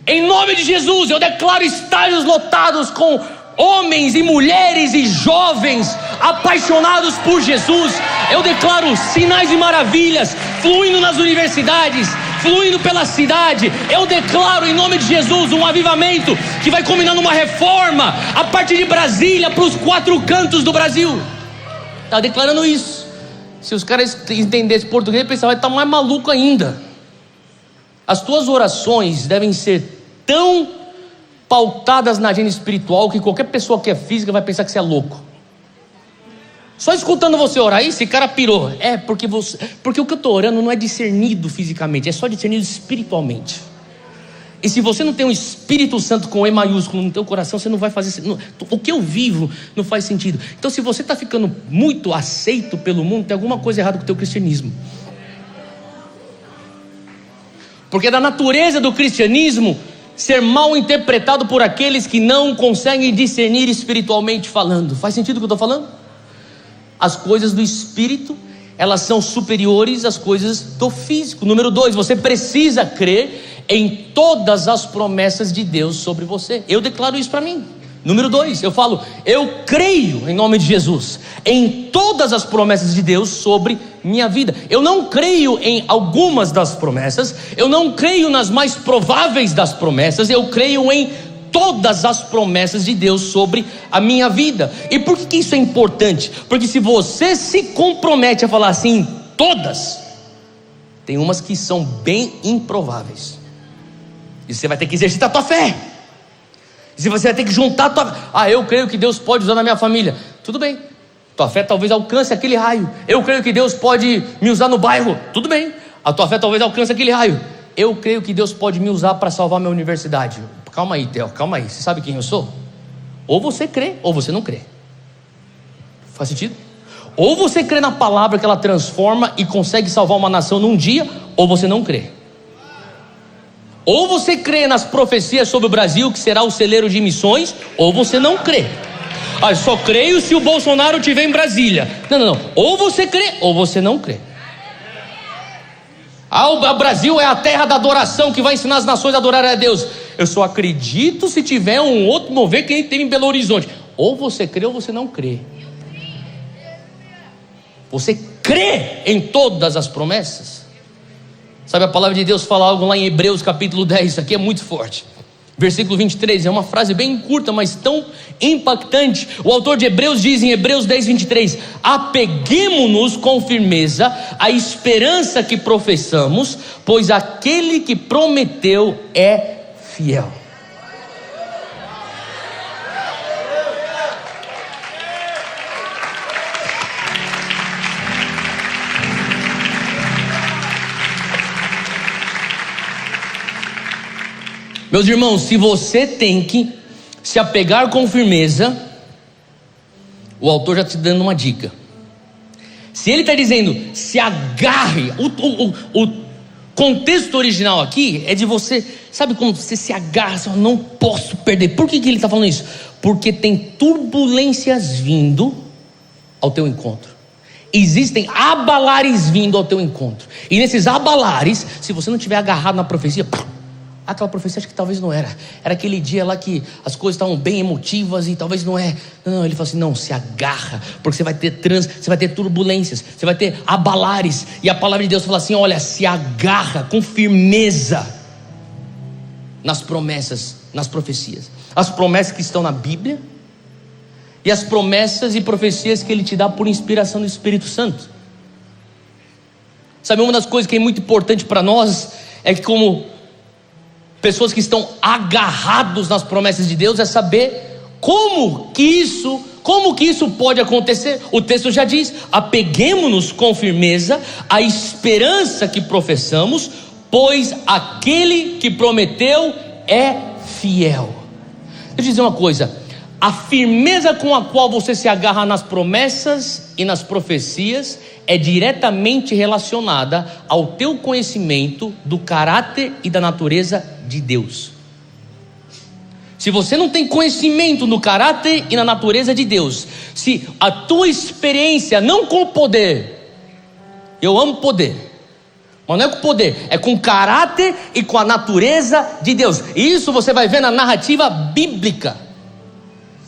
Em nome de Jesus, eu declaro estádios lotados com homens e mulheres e jovens apaixonados por Jesus. Eu declaro sinais e maravilhas fluindo nas universidades, fluindo pela cidade. Eu declaro em nome de Jesus um avivamento que vai culminar numa reforma a partir de Brasília para os 4 cantos do Brasil. Está declarando isso. Se os caras entendessem português, pensavam, vai estar mais maluco ainda. As tuas orações devem ser tão pautadas na agenda espiritual que qualquer pessoa que é física vai pensar que você é louco. Só escutando você orar, esse cara pirou. Porque o que eu estou orando não é discernido fisicamente, é só discernido espiritualmente. E se você não tem um Espírito Santo com E maiúsculo no teu coração, você não vai fazer. O que eu vivo não faz sentido. Então, se você está ficando muito aceito pelo mundo, tem alguma coisa errada com o teu cristianismo. Porque é da natureza do cristianismo ser mal interpretado por aqueles que não conseguem discernir espiritualmente falando. Faz sentido o que eu estou falando? As coisas do espírito, elas são superiores às coisas do físico. Número 2, você precisa crer em todas as promessas de Deus sobre você. Eu declaro isso para mim. Número 2, eu falo, eu creio em nome de Jesus em todas as promessas de Deus sobre minha vida. Eu não creio em algumas das promessas, eu não creio nas mais prováveis das promessas, eu creio em todas as promessas de Deus sobre a minha vida. E por que isso é importante? Porque se você se compromete a falar assim, todas, tem umas que são bem improváveis, e você vai ter que exercitar a tua fé. E você vai ter que juntar a tua... eu creio que Deus pode usar na minha família. Tudo bem, tua fé talvez alcance aquele raio. Eu creio que Deus pode me usar no bairro. Tudo bem, a tua fé talvez alcance aquele raio. Eu creio que Deus pode me usar para salvar minha universidade. Calma aí, Theo, calma aí. Você sabe quem eu sou? Ou você crê, ou você não crê. Faz sentido? Ou você crê na palavra que ela transforma e consegue salvar uma nação num dia, ou você não crê. Ou você crê nas profecias sobre o Brasil, que será o celeiro de missões, ou você não crê. Só creio se o Bolsonaro estiver em Brasília. Não. Ou você crê, ou você não crê. O Brasil é a terra da adoração que vai ensinar as nações a adorar a Deus. Eu só acredito se tiver um outro mover que nem teve em Belo Horizonte. Ou você crê ou você não crê. Você crê em todas as promessas? Sabe, a palavra de Deus fala algo lá em Hebreus capítulo 10, isso aqui é muito forte. Versículo 23, é uma frase bem curta, mas tão impactante. O autor de Hebreus diz em Hebreus 10, 23: apeguemo-nos com firmeza à esperança que professamos, pois aquele que prometeu é fiel. Meus irmãos, se você tem que se apegar com firmeza, o autor já está te dando uma dica. Se ele está dizendo, se agarre, o contexto original aqui é de você, sabe como você se agarra, eu não posso perder. Por que ele está falando isso? Porque tem turbulências vindo ao teu encontro. Existem abalares vindo ao teu encontro. E nesses abalares, se você não estiver agarrado na profecia, aquela profecia acho que talvez não era aquele dia lá que as coisas estavam bem emotivas e talvez não é. Não, ele falou assim: não, se agarra, porque você vai ter turbulências, você vai ter abalares. E a palavra de Deus fala assim: olha, se agarra com firmeza nas promessas, nas profecias, as promessas que estão na Bíblia e as promessas e profecias que Ele te dá por inspiração do Espírito Santo. Sabe, uma das coisas que é muito importante para nós é que, como pessoas que estão agarrados nas promessas de Deus, é saber como que isso pode acontecer. O texto já diz: apeguemo-nos com firmeza à esperança que professamos, pois aquele que prometeu é fiel. Deixa eu dizer uma coisa: a firmeza com a qual você se agarra nas promessas e nas profecias é diretamente relacionada ao teu conhecimento do caráter e da natureza de Deus. Se você não tem conhecimento no caráter e na natureza de Deus, se a tua experiência não com o poder, eu amo poder, mas não é com o poder, é com o caráter e com a natureza de Deus. E isso você vai ver na narrativa bíblica.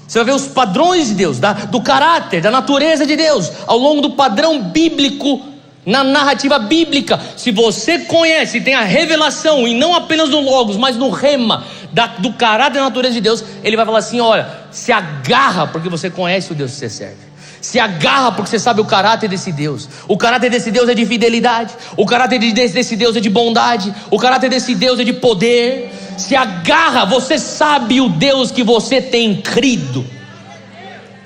Você vai ver os padrões de Deus, do caráter, da natureza de Deus, ao longo do padrão bíblico, na narrativa bíblica. Se você conhece, tem a revelação, e não apenas no Logos, mas no rema, do caráter e da natureza de Deus, Ele vai falar assim: olha, se agarra, porque você conhece o Deus que você serve. Se agarra porque você sabe o caráter desse Deus. O caráter desse Deus é de fidelidade. O caráter desse Deus é de bondade. O caráter desse Deus é de poder. Se agarra, você sabe o Deus que você tem crido.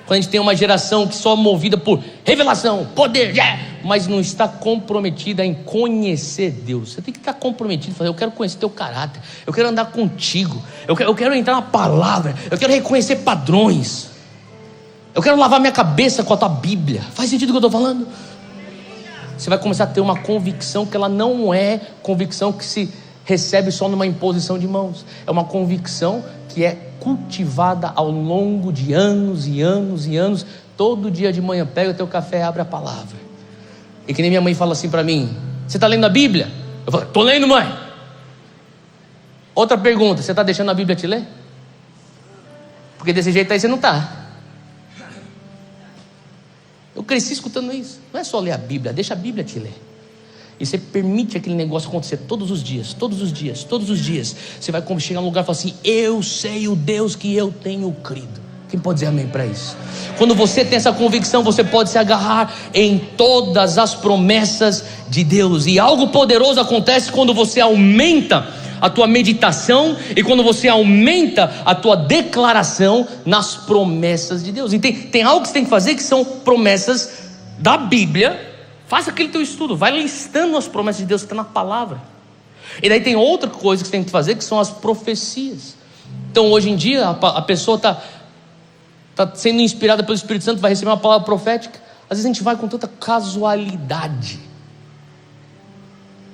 Quando a gente tem uma geração que só é movida por revelação, poder, mas não está comprometida em conhecer Deus. Você tem que estar comprometido em fazer: eu quero conhecer teu caráter, eu quero andar contigo, eu quero entrar na palavra, eu quero reconhecer padrões, eu quero lavar minha cabeça com a tua Bíblia. Faz sentido o que eu estou falando? Você vai começar a ter uma convicção que ela não é convicção que se recebe só numa imposição de mãos. É uma convicção que é cultivada ao longo de anos e anos e anos. Todo dia de manhã pega o teu café e abre a palavra. E que nem minha mãe fala assim para mim: você está lendo a Bíblia? Eu falo: estou lendo, mãe. Outra pergunta: você está deixando a Bíblia te ler? Porque desse jeito aí você não está. Eu cresci escutando isso. Não é só ler a Bíblia, deixa a Bíblia te ler. E você permite aquele negócio acontecer todos os dias, todos os dias, todos os dias. Você vai chegar num lugar e falar assim: eu sei o Deus que eu tenho crido. Quem pode dizer amém para isso? Quando você tem essa convicção, você pode se agarrar em todas as promessas de Deus. E algo poderoso acontece quando você aumenta a tua meditação e quando você aumenta a tua declaração nas promessas de Deus. E tem algo que você tem que fazer, que são promessas da Bíblia. Faça aquele teu estudo, vai listando as promessas de Deus que está na palavra. E daí tem outra coisa que você tem que fazer, que são as profecias. Então hoje em dia a pessoa está sendo inspirada pelo Espírito Santo, vai receber uma palavra profética. Às vezes a gente vai com tanta casualidade.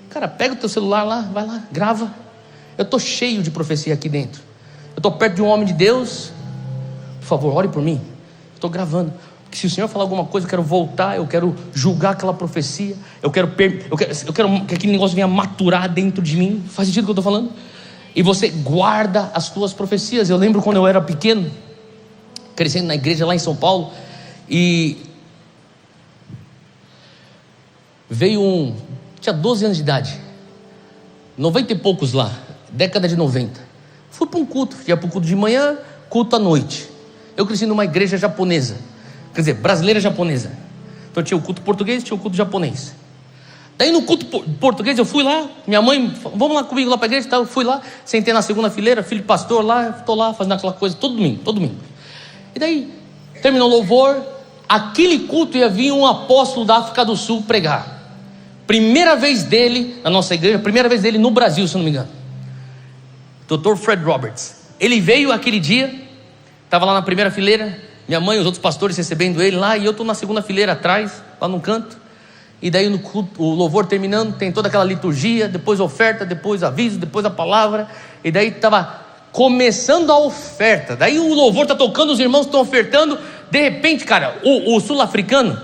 Cara, pega o teu celular lá, vai lá, grava. Eu estou cheio de profecia aqui dentro. Eu estou perto de um homem de Deus. Por favor, ore por mim. Estou gravando. Que se o Senhor falar alguma coisa, eu quero voltar, eu quero julgar aquela profecia, eu quero que aquele negócio venha maturar dentro de mim. Faz sentido o que eu estou falando? E você guarda as tuas profecias. Eu lembro quando eu era pequeno, crescendo na igreja lá em São Paulo, e veio tinha 12 anos de idade, 90 e poucos lá, década de 90. Fui para um culto, ia para o culto de manhã, culto à noite. Eu cresci numa igreja japonesa, quer dizer, brasileira japonesa. Então tinha o culto português, tinha o culto japonês. Daí no culto português eu fui lá, minha mãe, vamos lá comigo lá para a igreja, eu fui lá, sentei na segunda fileira, filho de pastor lá, estou lá fazendo aquela coisa todo domingo. E daí, terminou o louvor, aquele culto ia vir um apóstolo da África do Sul pregar. Primeira vez dele na nossa igreja, primeira vez dele no Brasil, se não me engano. Dr. Fred Roberts. Ele veio aquele dia, estava lá na primeira fileira, minha mãe e os outros pastores recebendo ele lá, e eu estou na segunda fileira atrás, lá no canto. E daí no culto, o louvor terminando, tem toda aquela liturgia, depois oferta, depois aviso, depois a palavra. E daí estava começando a oferta. Daí o louvor está tocando, os irmãos estão ofertando. De repente, cara, o sul-africano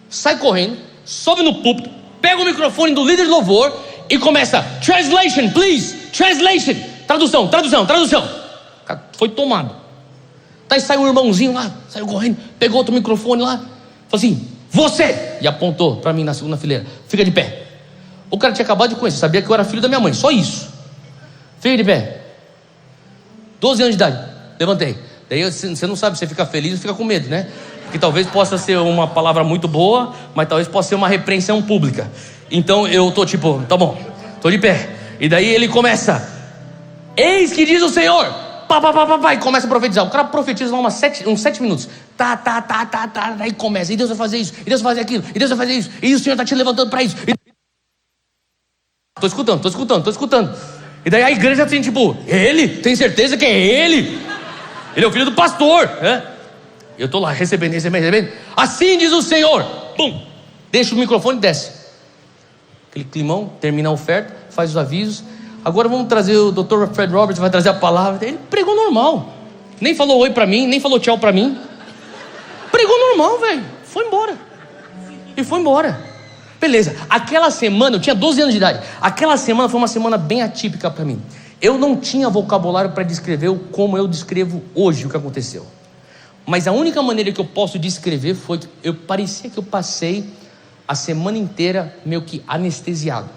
sai correndo, sobe no púlpito, pega o microfone do líder de louvor e começa: translation, please. translation. Tradução. O cara foi tomado. Daí saiu um irmãozinho lá, saiu correndo, pegou outro microfone lá, falou assim: você! E apontou para mim na segunda fileira: fica de pé. O cara tinha acabado de conhecer, sabia que eu era filho da minha mãe, só isso. Fica de pé. 12 anos de idade, levantei. Daí você não sabe, você fica feliz ou fica com medo, né? Que talvez possa ser uma palavra muito boa, mas talvez possa ser uma repreensão pública. Então eu tô tipo, tá bom, tô de pé. E daí ele começa: eis que diz o Senhor, e começa a profetizar. O cara profetiza lá uns 7 minutos. Aí começa: e Deus vai fazer isso, e Deus vai fazer aquilo, e Deus vai fazer isso, e o Senhor está te levantando para isso. Tô escutando. E daí a igreja tem tipo: ele? Tem certeza que é ele? Ele é o filho do pastor, né? Eu tô lá recebendo. Assim diz o Senhor. Pum! Deixa o microfone e desce. Aquele climão, termina a oferta, faz os avisos. Agora vamos trazer o Dr. Fred Roberts, vai trazer a palavra. Ele pregou normal. Nem falou oi pra mim, nem falou tchau pra mim. Pregou normal, velho. Foi embora. Beleza. Aquela semana, eu tinha 12 anos de idade. Aquela semana foi uma semana bem atípica pra mim. Eu não tinha vocabulário para descrever como eu descrevo hoje o que aconteceu. Mas a única maneira que eu posso descrever foi que parecia que eu passei a semana inteira meio que anestesiado.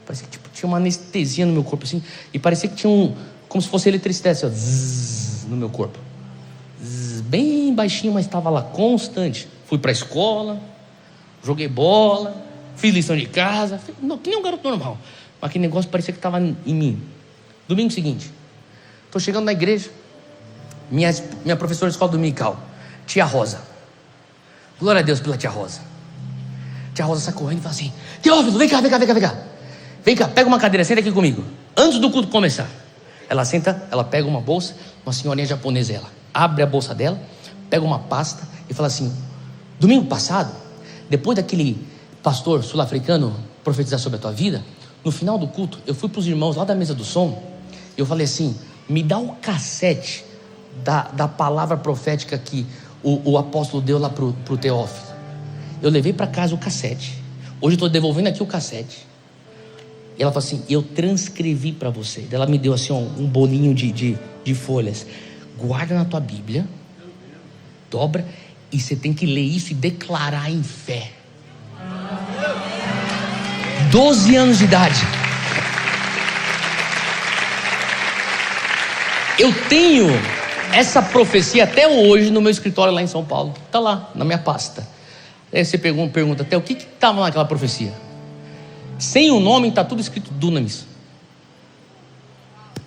Parecia que tinha uma anestesia no meu corpo assim, e parecia que tinha como se fosse eletricidade assim, ó, zzz, no meu corpo. Zzz, bem baixinho, mas estava lá constante. Fui para a escola, joguei bola, fiz lição de casa, que nem um garoto normal. Mas aquele negócio parecia que estava em mim. Domingo seguinte, estou chegando na igreja, minha professora de escola dominical, tia Rosa. Glória a Deus pela tia Rosa. Tia Rosa sai correndo e fala assim: Teófilo, vem cá. Vem cá, pega uma cadeira, senta aqui comigo. Antes do culto começar. Ela senta, ela pega uma bolsa, uma senhorinha japonesa, ela abre a bolsa dela, pega uma pasta e fala assim: domingo passado, depois daquele pastor sul-africano profetizar sobre a tua vida, no final do culto, eu fui para os irmãos lá da mesa do som, e eu falei assim: me dá o cassete da palavra profética que o apóstolo deu lá pro Teófilo. Eu levei para casa o cassete. Hoje eu estou devolvendo aqui o cassete. E ela falou assim: eu transcrevi para você. Ela me deu assim um bolinho de folhas. Guarda na tua Bíblia, dobra, e você tem que ler isso e declarar em fé. 12 anos de idade. Eu tenho essa profecia até hoje no meu escritório lá em São Paulo. Está lá, na minha pasta. Aí você pergunta: até o que estava naquela profecia? Sem o nome está tudo escrito Dunamis.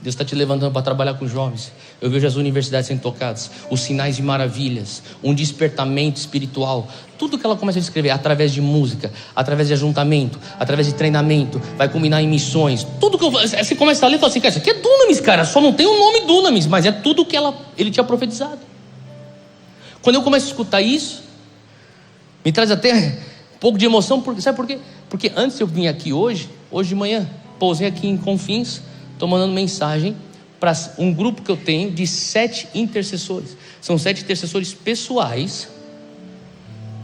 Deus está te levantando para trabalhar com jovens. Eu vejo as universidades sendo tocadas, os sinais de maravilhas, um despertamento espiritual. Tudo que ela começa a descrever, através de música, através de ajuntamento, através de treinamento, vai culminar em missões. Tudo que você começa a ler e fala assim: cara, isso aqui é Dunamis, cara. Só não tem o nome Dunamis, mas é tudo que ele tinha profetizado. Quando eu começo a escutar isso, me traz até um pouco de emoção. Sabe por quê? Porque antes eu vim aqui hoje de manhã, pousei aqui em Confins, estou mandando mensagem para um grupo que eu tenho de 7 intercessores. São 7 intercessores pessoais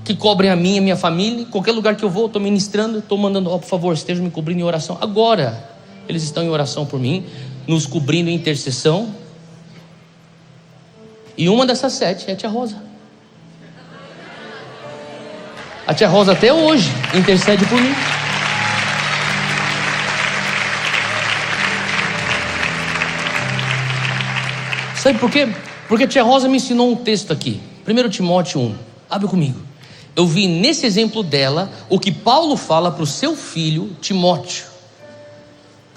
que cobrem a mim e a minha família. Em qualquer lugar que eu vou, estou ministrando, estou mandando: por favor, estejam me cobrindo em oração. Agora eles estão em oração por mim, nos cobrindo em intercessão. E uma dessas 7 é a tia Rosa. A tia Rosa até hoje intercede por mim. Sabe por quê? Porque a tia Rosa me ensinou um texto aqui, 1 Timóteo 1, abre comigo. Eu vi nesse exemplo dela o que Paulo fala para o seu filho Timóteo.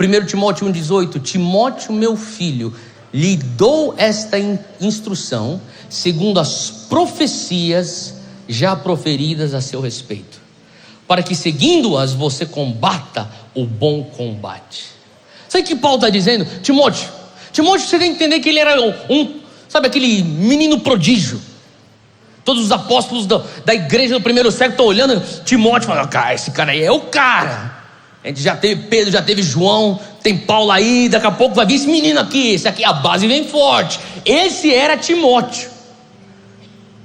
1 Timóteo 1,18: Timóteo, meu filho, lhe dou esta instrução segundo as profecias já proferidas a seu respeito, para que seguindo-as você combata o bom combate. Sabe o que Paulo está dizendo? Timóteo, você tem que entender que ele era sabe aquele menino prodígio. Todos os apóstolos da igreja do primeiro século estão olhando Timóteo e falando: cara, esse cara aí é o cara. A gente já teve Pedro, já teve João, tem Paulo aí, daqui a pouco vai vir esse menino aqui, esse aqui a base vem forte. Esse era Timóteo.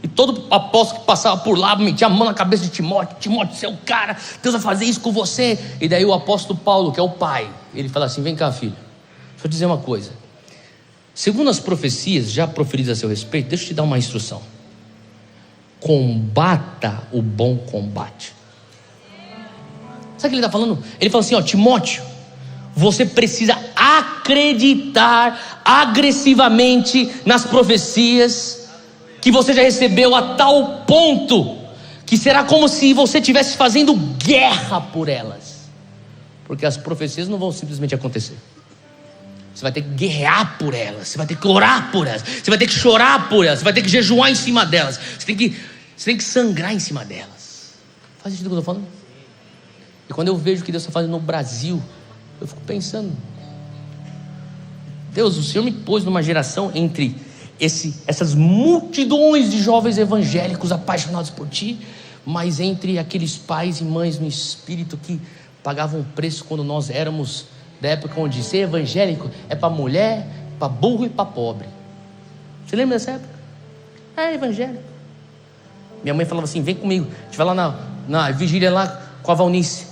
E todo apóstolo que passava por lá metia a mão na cabeça de Timóteo: Timóteo, você é o cara, Deus vai fazer isso com você. E daí o apóstolo Paulo, que é o pai, ele fala assim: vem cá, filho, deixa eu dizer uma coisa. Segundo as profecias já proferidas a seu respeito, deixa eu te dar uma instrução: combata o bom combate. Sabe o que ele está falando? Ele fala assim: ó, Timóteo, você precisa acreditar agressivamente nas profecias que você já recebeu, a tal ponto que será como se você estivesse fazendo guerra por elas, porque as profecias não vão simplesmente acontecer. Você vai ter que guerrear por elas, você vai ter que orar por elas, você vai ter que chorar por elas, você vai ter que jejuar em cima delas, você tem que sangrar em cima delas. Faz sentido o que eu estou falando? E quando eu vejo o que Deus está fazendo no Brasil, eu fico pensando: Deus, o Senhor me pôs numa geração entre essas multidões de jovens evangélicos apaixonados por Ti, mas entre aqueles pais e mães no espírito que pagavam preço quando nós éramos da época onde ser evangélico é para mulher, para burro e para pobre. Você lembra dessa época? É evangélico. Minha mãe falava assim: vem comigo, a gente vai lá na vigília lá com a Valnice.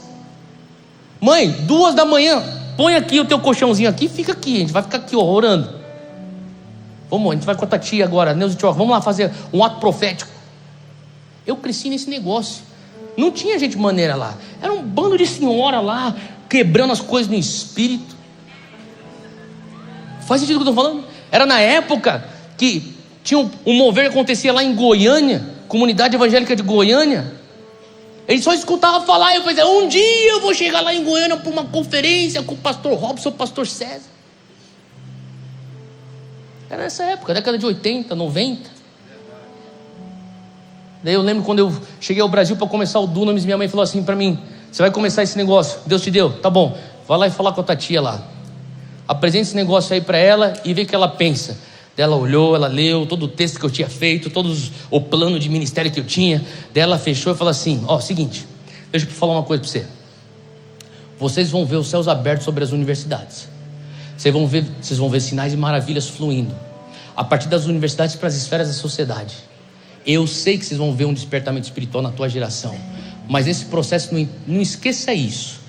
Mãe, 2 da manhã, põe aqui o teu colchãozinho aqui, fica aqui, a gente vai ficar aqui orando. Vamos, a gente vai com a tua tia agora, Neuza e Tioca, vamos lá fazer um ato profético. Eu cresci nesse negócio. Não tinha gente maneira lá, era um bando de senhora lá, quebrando as coisas no espírito. Faz sentido o que eu estou falando? Era na época que tinha um mover que acontecia lá em Goiânia, comunidade evangélica de Goiânia. Ele só escutava falar, eu pensei: um dia eu vou chegar lá em Goiânia para uma conferência com o pastor Robson, o pastor César. Era nessa época, década de 80, 90. Daí eu lembro quando eu cheguei ao Brasil para começar o Dunamis, minha mãe falou assim para mim: você vai começar esse negócio, Deus te deu, tá bom, vai lá e falar com a tua tia lá, apresenta esse negócio aí para ela e vê o que ela pensa. Daí ela olhou, ela leu todo o texto que eu tinha feito, o plano de ministério que eu tinha. Daí ela fechou e falou assim: ó, seguinte, deixa eu falar uma coisa para você. Vocês vão ver os céus abertos sobre as universidades. Vocês vão ver sinais e maravilhas fluindo a partir das universidades para as esferas da sociedade. Eu sei que vocês vão ver um despertamento espiritual na tua geração, mas nesse processo não esqueça isso,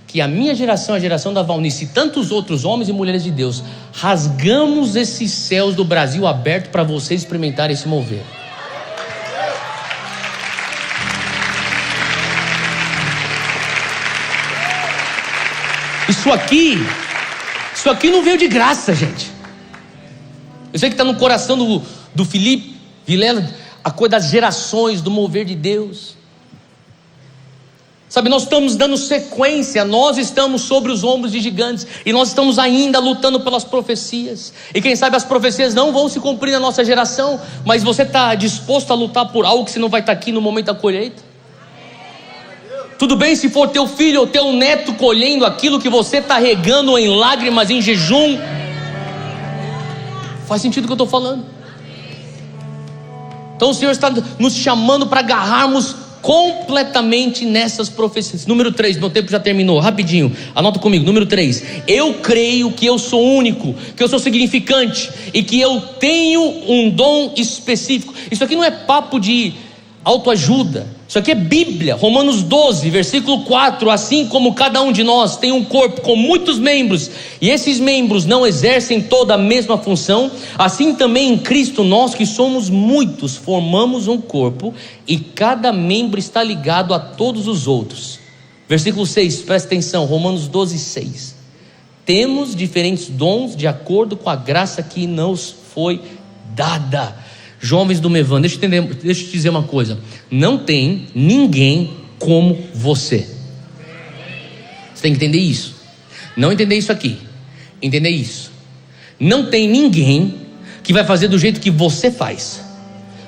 que a minha geração, a geração da Valnice e tantos outros homens e mulheres de Deus, rasgamos esses céus do Brasil aberto para vocês experimentarem esse mover. Isso aqui não veio de graça, gente. Eu sei que está no coração do Felipe Vilela a coisa das gerações, do mover de Deus. Sabe, nós estamos dando sequência, nós estamos sobre os ombros de gigantes, e nós estamos ainda lutando pelas profecias, e quem sabe as profecias não vão se cumprir na nossa geração, mas você está disposto a lutar por algo que você não vai estar aqui no momento da colheita? Tudo bem se for teu filho ou teu neto colhendo aquilo que você está regando em lágrimas, em jejum. Faz sentido o que eu estou falando? Então o Senhor está nos chamando para agarrarmos completamente nessas profecias. Número 3, meu tempo já terminou, rapidinho, anota comigo, número 3, eu creio que eu sou único, que eu sou significante, e que eu tenho um dom específico. Isso aqui não é papo de autoajuda, isso aqui é Bíblia. Romanos 12, versículo 4, assim como cada um de nós tem um corpo com muitos membros, e esses membros não exercem toda a mesma função, assim também em Cristo nós que somos muitos, formamos um corpo, e cada membro está ligado a todos os outros. Versículo 6, presta atenção, Romanos 12, 6, temos diferentes dons de acordo com a graça que nos foi dada. Jovens do Mevan, deixa eu te dizer uma coisa, não tem ninguém como você. Você tem que entender isso. Não entender isso aqui, entender isso. Não tem ninguém que vai fazer do jeito que você faz.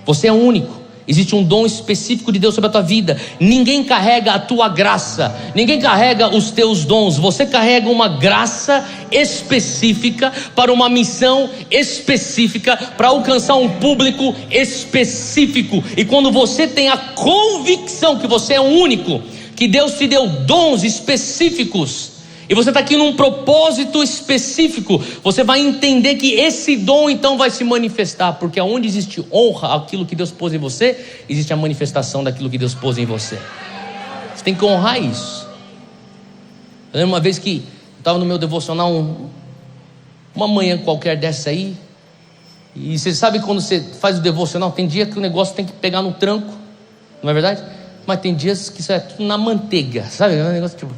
Você é único. Existe um dom específico de Deus sobre a tua vida. Ninguém carrega a tua graça, ninguém carrega os teus dons. Você carrega uma graça específica para uma missão específica, para alcançar um público específico. E quando você tem a convicção que você é único, que Deus te deu dons específicos, e você está aqui num propósito específico, você vai entender que esse dom então vai se manifestar, porque onde existe honra aquilo que Deus pôs em você, existe a manifestação daquilo que Deus pôs em você. Você tem que honrar isso. Eu lembro uma vez que eu estava no meu devocional, uma manhã qualquer dessa aí, e você sabe quando você faz o devocional, tem dia que o negócio tem que pegar no tranco, não é verdade? Mas tem dias que isso é tudo na manteiga, sabe? É um negócio tipo...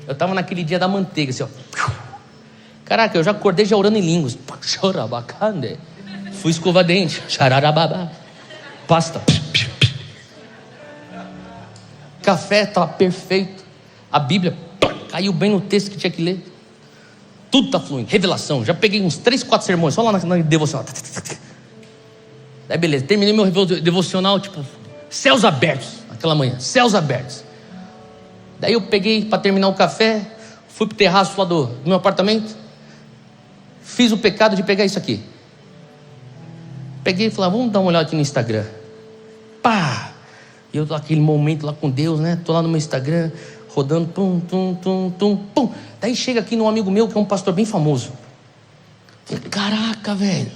Eu estava naquele dia da manteiga, assim, ó. Caraca, eu já acordei já orando em línguas. Fui escovar dente. Pasta. Café estava perfeito. A Bíblia caiu bem no texto que tinha que ler. Tudo está fluindo. Revelação. Já peguei uns 3, 4 sermões só lá na devocional. Daí beleza, terminei meu devocional, tipo, céus abertos. Aquela manhã, céus abertos. Daí eu peguei para terminar o café, fui pro terraço lá do meu apartamento, fiz o pecado de pegar isso aqui. Peguei e falei, vamos dar uma olhada aqui no Instagram. Pá! E eu tô naquele momento lá com Deus, né? Tô lá no meu Instagram, rodando, pum, pum, pum, pum, pum. Daí chega aqui num amigo meu que é um pastor bem famoso. Caraca, velho,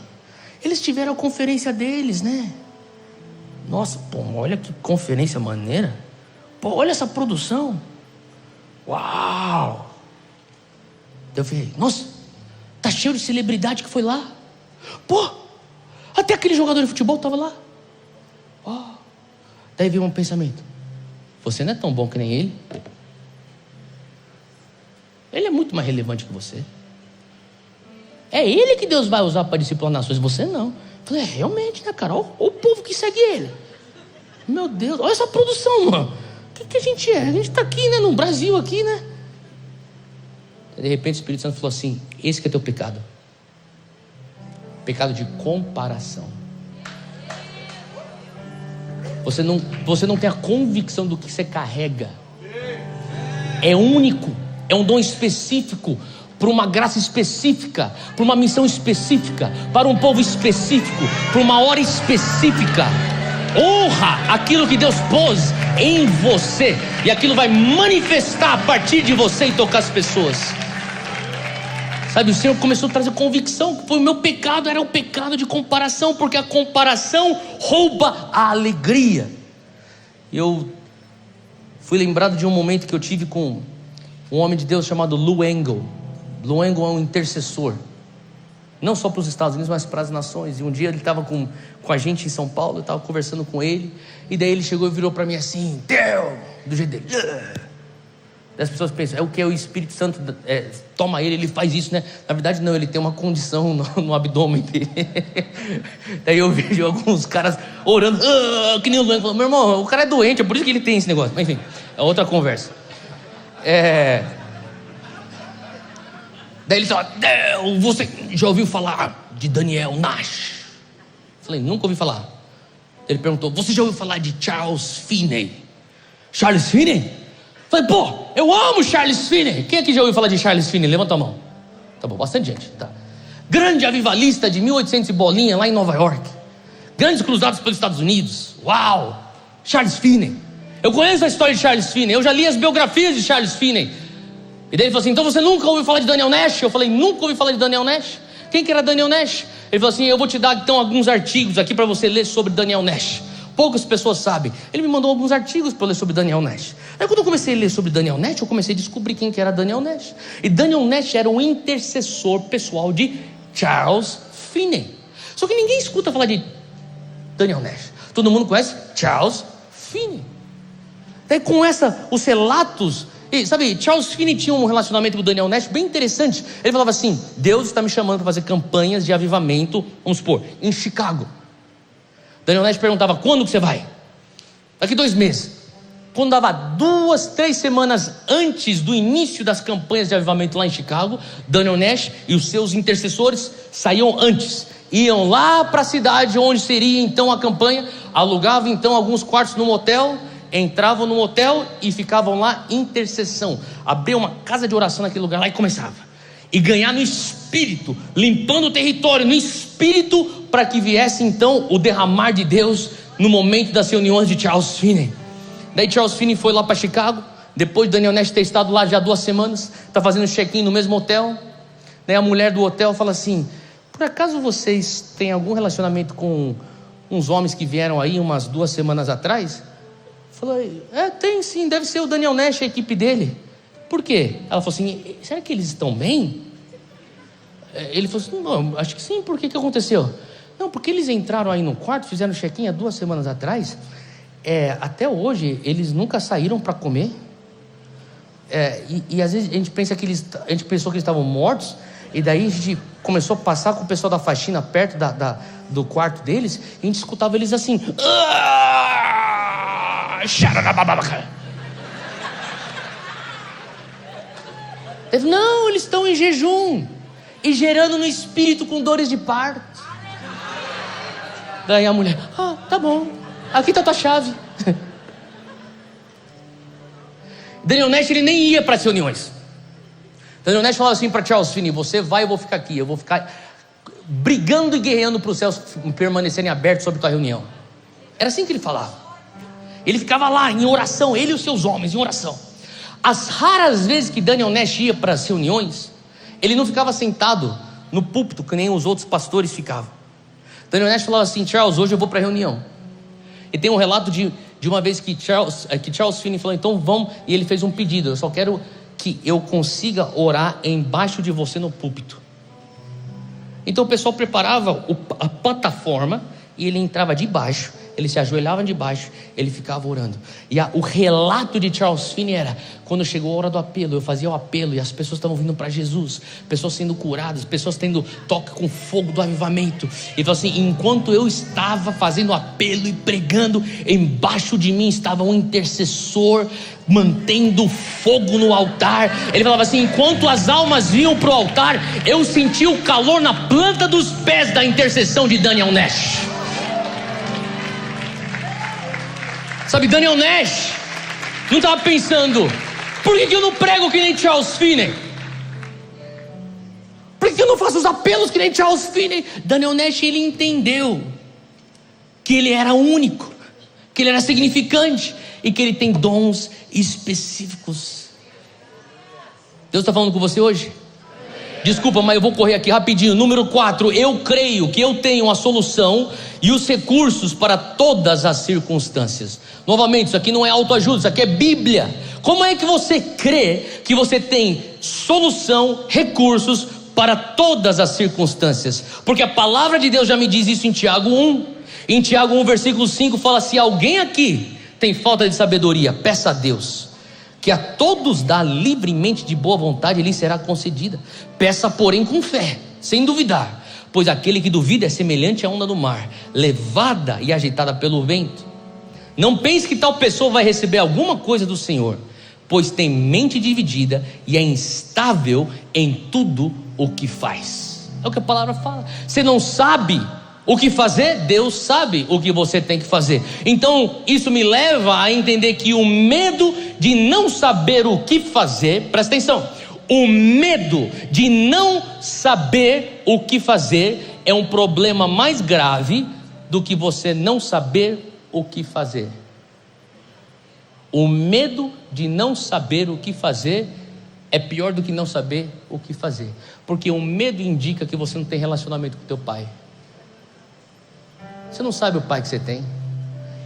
eles tiveram a conferência deles, né? Nossa, pô, olha que conferência maneira. Pô, olha essa produção. Uau! Eu falei, nossa, tá cheio de celebridade que foi lá. Pô, até aquele jogador de futebol estava lá. Oh. Daí veio um pensamento, você não é tão bom que nem ele. Ele é muito mais relevante que você. É ele que Deus vai usar para discipular nações, você não. Eu falei, realmente, né, cara? Olha o povo que segue ele. Meu Deus, olha essa produção, mano. O que a gente é? A gente está aqui, né? No Brasil, aqui, né? De repente o Espírito Santo falou assim, esse que é teu pecado. Pecado de comparação. Você não tem a convicção do que você carrega. É único. É um dom específico, para uma graça específica, para uma missão específica, para um povo específico, para uma hora específica. Honra aquilo que Deus pôs em você, e aquilo vai manifestar a partir de você e tocar as pessoas. Sabe, o Senhor começou a trazer convicção, que foi o meu pecado, era o pecado de comparação, porque a comparação rouba a alegria. Eu fui lembrado de um momento que eu tive com um homem de Deus chamado Lou Engle. Lou Engle é um intercessor, não só para os Estados Unidos, mas para as nações. E um dia ele estava com a gente em São Paulo, eu estava conversando com ele, e daí ele chegou e virou para mim assim, do jeito dele. As pessoas pensam, é o que é o Espírito Santo, toma ele faz isso, né? Na verdade não, ele tem uma condição no abdômen dele. Daí eu vejo alguns caras orando, que nem o doente, meu irmão, o cara é doente, é por isso que ele tem esse negócio. Mas enfim, é outra conversa. Daí ele fala, você já ouviu falar de Daniel Nash? Eu falei, nunca ouvi falar. Ele perguntou, você já ouviu falar de Charles Finney? Charles Finney? Eu falei, pô, eu amo Charles Finney. Quem aqui já ouviu falar de Charles Finney? Levanta a mão. Tá bom, bastante gente, tá. Grande avivalista de 1800 e bolinha lá em Nova York. Grandes cruzados pelos Estados Unidos. Uau, Charles Finney. Eu conheço a história de Charles Finney, eu já li as biografias de Charles Finney. E daí ele falou assim, então você nunca ouviu falar de Daniel Nash? Eu falei, nunca ouvi falar de Daniel Nash. Quem que era Daniel Nash? Ele falou assim, eu vou te dar então alguns artigos aqui para você ler sobre Daniel Nash. Poucas pessoas sabem. Ele me mandou alguns artigos para eu ler sobre Daniel Nash. Aí quando eu comecei a ler sobre Daniel Nash, eu comecei a descobrir quem que era Daniel Nash. E Daniel Nash era um intercessor pessoal de Charles Finney. Só que ninguém escuta falar de Daniel Nash. Todo mundo conhece Charles Finney. Daí com os relatos, e, sabe, Charles Finney tinha um relacionamento com o Daniel Nash bem interessante. Ele falava assim, Deus está me chamando para fazer campanhas de avivamento, vamos supor, em Chicago. Daniel Nash perguntava, quando que você vai? Daqui 2 meses. Quando dava 2, 3 semanas antes do início das campanhas de avivamento lá em Chicago, Daniel Nash e os seus intercessores saíam antes, iam lá para a cidade onde seria então a campanha, alugavam então alguns quartos num hotel, entravam no hotel e ficavam lá em intercessão, abriam uma casa de oração naquele lugar lá e começava, e ganhar no espírito, limpando o território no espírito, para que viesse então o derramar de Deus no momento das reuniões de Charles Finney. Daí Charles Finney foi lá para Chicago, Depois do Daniel Nash ter estado lá já 2 semanas, está fazendo check-in no mesmo hotel. Daí a mulher do hotel fala assim: por acaso vocês têm algum relacionamento com uns homens que vieram aí umas 2 semanas atrás? Falei: tem sim, deve ser o Daniel Nash, a equipe dele. Por quê? Ela falou assim: será que eles estão bem? Ele falou assim: não, acho que sim. Por que aconteceu? Não, porque eles entraram aí no quarto, fizeram check-in há 2 semanas atrás. Até hoje eles nunca saíram para comer. E às vezes a gente pensa que a gente pensou que eles estavam mortos. E daí a gente começou a passar com o pessoal da faxina perto do quarto deles, e a gente escutava eles assim: ele, não, eles estão em jejum e gerando no espírito com dores de parto. Daí a mulher: tá bom, aqui está a tua chave. Daniel Nash, ele nem ia para as reuniões. Daniel Nash falava assim para Charles Finney: você vai, eu vou ficar aqui, eu vou ficar brigando e guerreando para os céus permanecerem abertos sobre tua reunião. Era assim que ele falava. Ele ficava lá em oração, ele e os seus homens em oração. As raras vezes que Daniel Nash ia para as reuniões, ele não ficava sentado no púlpito que nem os outros pastores ficavam. Daniel Nash falava assim: Charles, hoje eu vou para a reunião. E tem um relato de uma vez que Charles Finney falou: então vamos, e ele fez um pedido: eu só quero que eu consiga orar embaixo de você no púlpito. Então o pessoal preparava a plataforma e ele entrava de baixo, ele se ajoelhava de baixo, ele ficava orando. E o relato de Charles Finney era: quando chegou a hora do apelo, eu fazia o apelo e as pessoas estavam vindo para Jesus, pessoas sendo curadas, pessoas tendo toque com fogo do avivamento. E falou assim: enquanto eu estava fazendo o apelo e pregando, embaixo de mim estava um intercessor mantendo fogo no altar. Ele falava assim: enquanto as almas vinham para o altar, eu sentia o calor na planta dos pés da intercessão de Daniel Nash. Sabe, Daniel Nash não estava pensando: por que eu não prego que nem Charles Finney? Por que eu não faço os apelos que nem Charles Finney? Daniel Nash, ele entendeu que ele era único, que ele era significante e que ele tem dons específicos. Deus está falando com você hoje? Desculpa, mas eu vou correr aqui rapidinho. Número 4, eu creio que eu tenho a solução e os recursos para todas as circunstâncias. Novamente, isso aqui não é autoajuda, isso aqui é Bíblia. Como é que você crê que você tem solução, recursos para todas as circunstâncias? Porque a palavra de Deus já me diz isso em Tiago 1. Em Tiago 1, versículo 5 fala: se alguém aqui tem falta de sabedoria, peça a Deus, que a todos dá livremente de boa vontade, lhe será concedida. Peça, porém, com fé, sem duvidar, pois aquele que duvida é semelhante à onda do mar, levada e agitada pelo vento. Não pense que tal pessoa vai receber alguma coisa do Senhor, pois tem mente dividida e é instável em tudo o que faz. É o que a palavra fala. Você não sabe o que fazer? Deus sabe o que você tem que fazer. Então isso me leva a entender que o medo de não saber o que fazer, presta atenção, o medo de não saber o que fazer é um problema mais grave do que você não saber o que fazer. O medo de não saber o que fazer é pior do que não saber o que fazer, porque o medo indica que você não tem relacionamento com teu pai. Você não sabe o pai que você tem.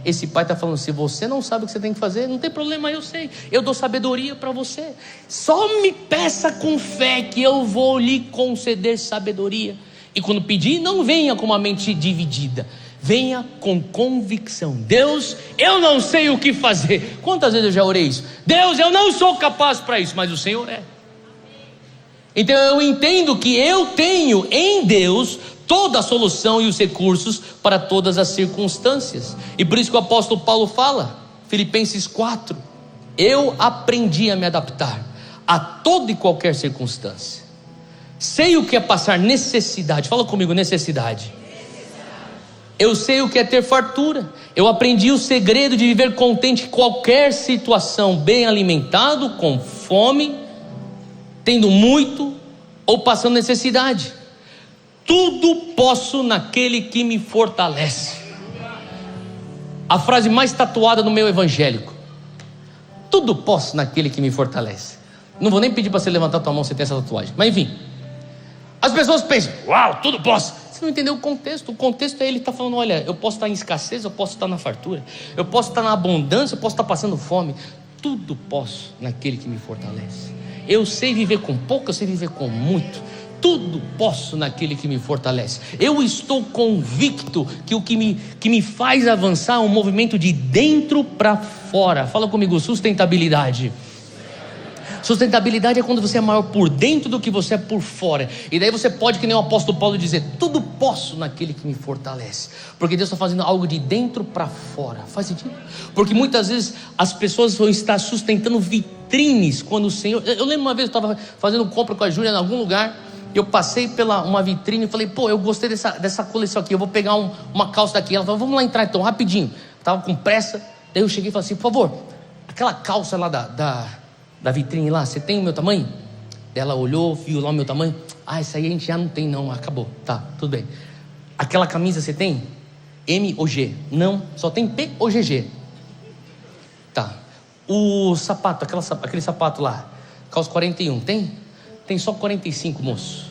Esse pai está falando: se você não sabe o que você tem que fazer, não tem problema, eu sei, eu dou sabedoria para você. Só me peça com fé que eu vou lhe conceder sabedoria. E quando pedir, não venha com uma mente dividida, venha com convicção. Deus, eu não sei o que fazer. Quantas vezes eu já orei isso? Deus, eu não sou capaz para isso, mas o Senhor é. Então eu entendo que eu tenho em Deus toda a solução e os recursos para todas as circunstâncias. E por isso que o apóstolo Paulo fala, Filipenses 4: eu aprendi a me adaptar a toda e qualquer circunstância. Sei o que é passar necessidade. Fala comigo: necessidade. Eu sei o que é ter fartura. Eu aprendi o segredo de viver contente em qualquer situação, bem alimentado, com fome, tendo muito ou passando necessidade. Tudo posso naquele que me fortalece. A frase mais tatuada no meu evangélico. tudo posso naquele que me fortalece. Não vou nem pedir para você levantar tua mão se tem essa tatuagem, mas enfim. As pessoas pensam, uau, tudo posso. Você não entendeu o contexto. O contexto é ele está falando, olha, eu posso estar em escassez, eu posso estar na fartura, eu posso estar na abundância, eu posso estar passando fome. Tudo posso naquele que me fortalece. Eu sei viver com pouco, eu sei viver com muito. Tudo posso naquele que me fortalece. Eu estou convicto que o que me faz avançar é um movimento de dentro para fora. Fala comigo, sustentabilidade. Sustentabilidade é quando você é maior por dentro do que você é por fora. E daí você pode, que nem o apóstolo Paulo, dizer, tudo posso naquele que me fortalece. Porque Deus está fazendo algo de dentro para fora. Faz sentido? Porque muitas vezes as pessoas vão estar sustentando vitrines quando o Senhor... Eu lembro uma vez eu estava fazendo compra com a Júlia em algum lugar. Eu passei pela uma vitrine e falei, pô, eu gostei dessa coleção aqui, eu vou pegar uma calça daqui. Ela falou, vamos lá entrar então, rapidinho. Estava com pressa. Daí eu cheguei e falei assim, por favor, aquela calça lá da vitrine lá, você tem o meu tamanho? Ela olhou, viu lá o meu tamanho. Ah, essa aí a gente já não tem não, acabou. Tá, tudo bem. Aquela camisa você tem? M ou G? Não, só tem P ou GG. Tá. O sapato, aquele sapato lá, calça 41, tem? Tem só 45, moço.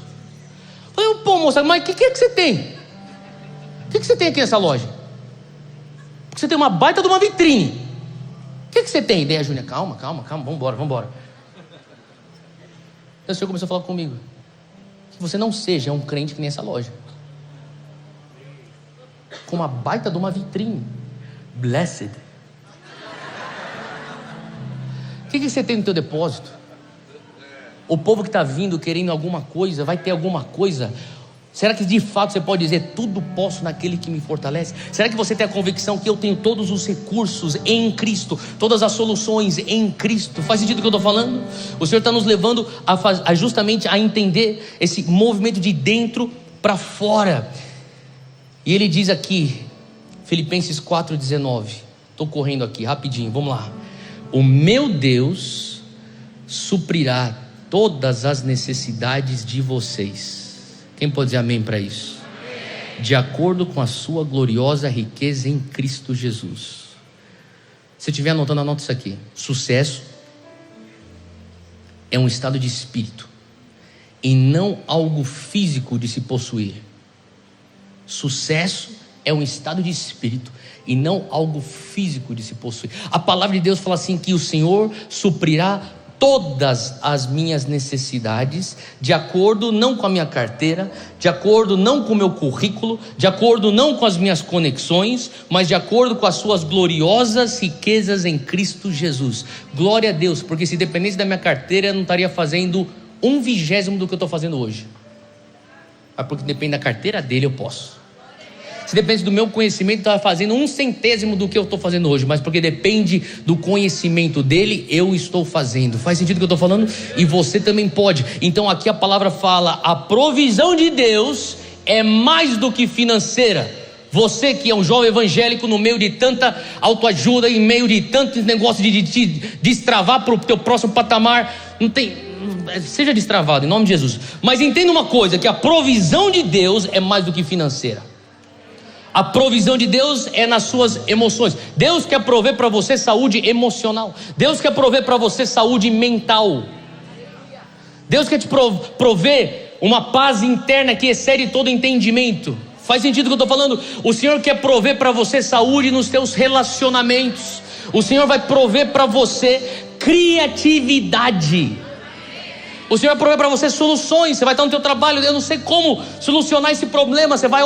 Falei, pô, moça, mas o que é que você tem? O que você tem aqui nessa loja? Porque você tem uma baita de uma vitrine. O que você tem? Daí a Júnia, calma, vambora. Então o Senhor começou a falar comigo, que você não seja um crente que nem essa loja, com uma baita de uma vitrine. Blessed. O que você tem no teu depósito? O povo que está vindo querendo alguma coisa, vai ter alguma coisa. Será que de fato você pode dizer, tudo posso naquele que me fortalece? Será que você tem a convicção que eu tenho todos os recursos em Cristo, todas as soluções em Cristo? Faz sentido o que eu estou falando? O Senhor está nos levando justamente a entender esse movimento de dentro para fora. E Ele diz aqui, Filipenses 4,19, estou correndo aqui rapidinho, vamos lá. O meu Deus suprirá todas as necessidades de vocês. Quem pode dizer amém para isso? Amém. De acordo com a sua gloriosa riqueza em Cristo Jesus. Se estiver anotando, anota isso aqui. Sucesso é um estado de espírito e não algo físico de se possuir. Sucesso é um estado de espírito e não algo físico de se possuir. A palavra de Deus fala assim, que o Senhor suprirá todas as minhas necessidades, de acordo não com a minha carteira, de acordo não com o meu currículo, de acordo não com as minhas conexões, mas de acordo com as suas gloriosas riquezas em Cristo Jesus. Glória a Deus, porque se dependesse da minha carteira, eu não estaria fazendo 1/20 do que eu estou fazendo hoje. Mas porque depende da carteira dele, eu posso. Se depende do meu conhecimento, eu estava fazendo 1/100 do que eu estou fazendo hoje, mas porque depende do conhecimento dele, eu estou fazendo. Faz sentido o que eu estou falando? E você também pode. Então aqui a palavra fala, a provisão de Deus é mais do que financeira. Você que é um jovem evangélico, no meio de tanta autoajuda, em meio de tantos negócios de te destravar para o teu próximo patamar, não tem... seja destravado em nome de Jesus. Mas entenda uma coisa, que a provisão de Deus é mais do que financeira. A provisão de Deus é nas suas emoções. Deus quer prover para você saúde emocional. Deus quer prover para você saúde mental. Deus quer te prover uma paz interna que excede todo entendimento. Faz sentido o que eu estou falando? O Senhor quer prover para você saúde nos teus relacionamentos. O Senhor vai prover para você criatividade. O Senhor vai prover para você soluções. Você vai estar no teu trabalho, eu não sei como solucionar esse problema. Você vai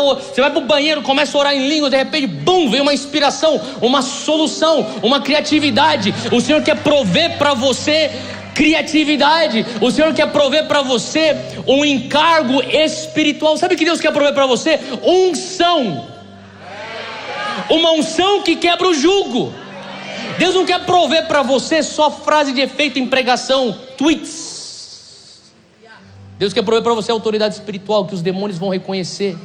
para o banheiro, começa a orar em língua, de repente, bum, vem uma inspiração, uma solução, uma criatividade. O Senhor quer prover para você criatividade. O Senhor quer prover para você um encargo espiritual. Sabe o que Deus quer prover para você? Unção. Uma unção que quebra o jugo. Deus não quer prover para você só frase de efeito em pregação, tweets. Deus quer prover para você a autoridade espiritual que os demônios vão reconhecer.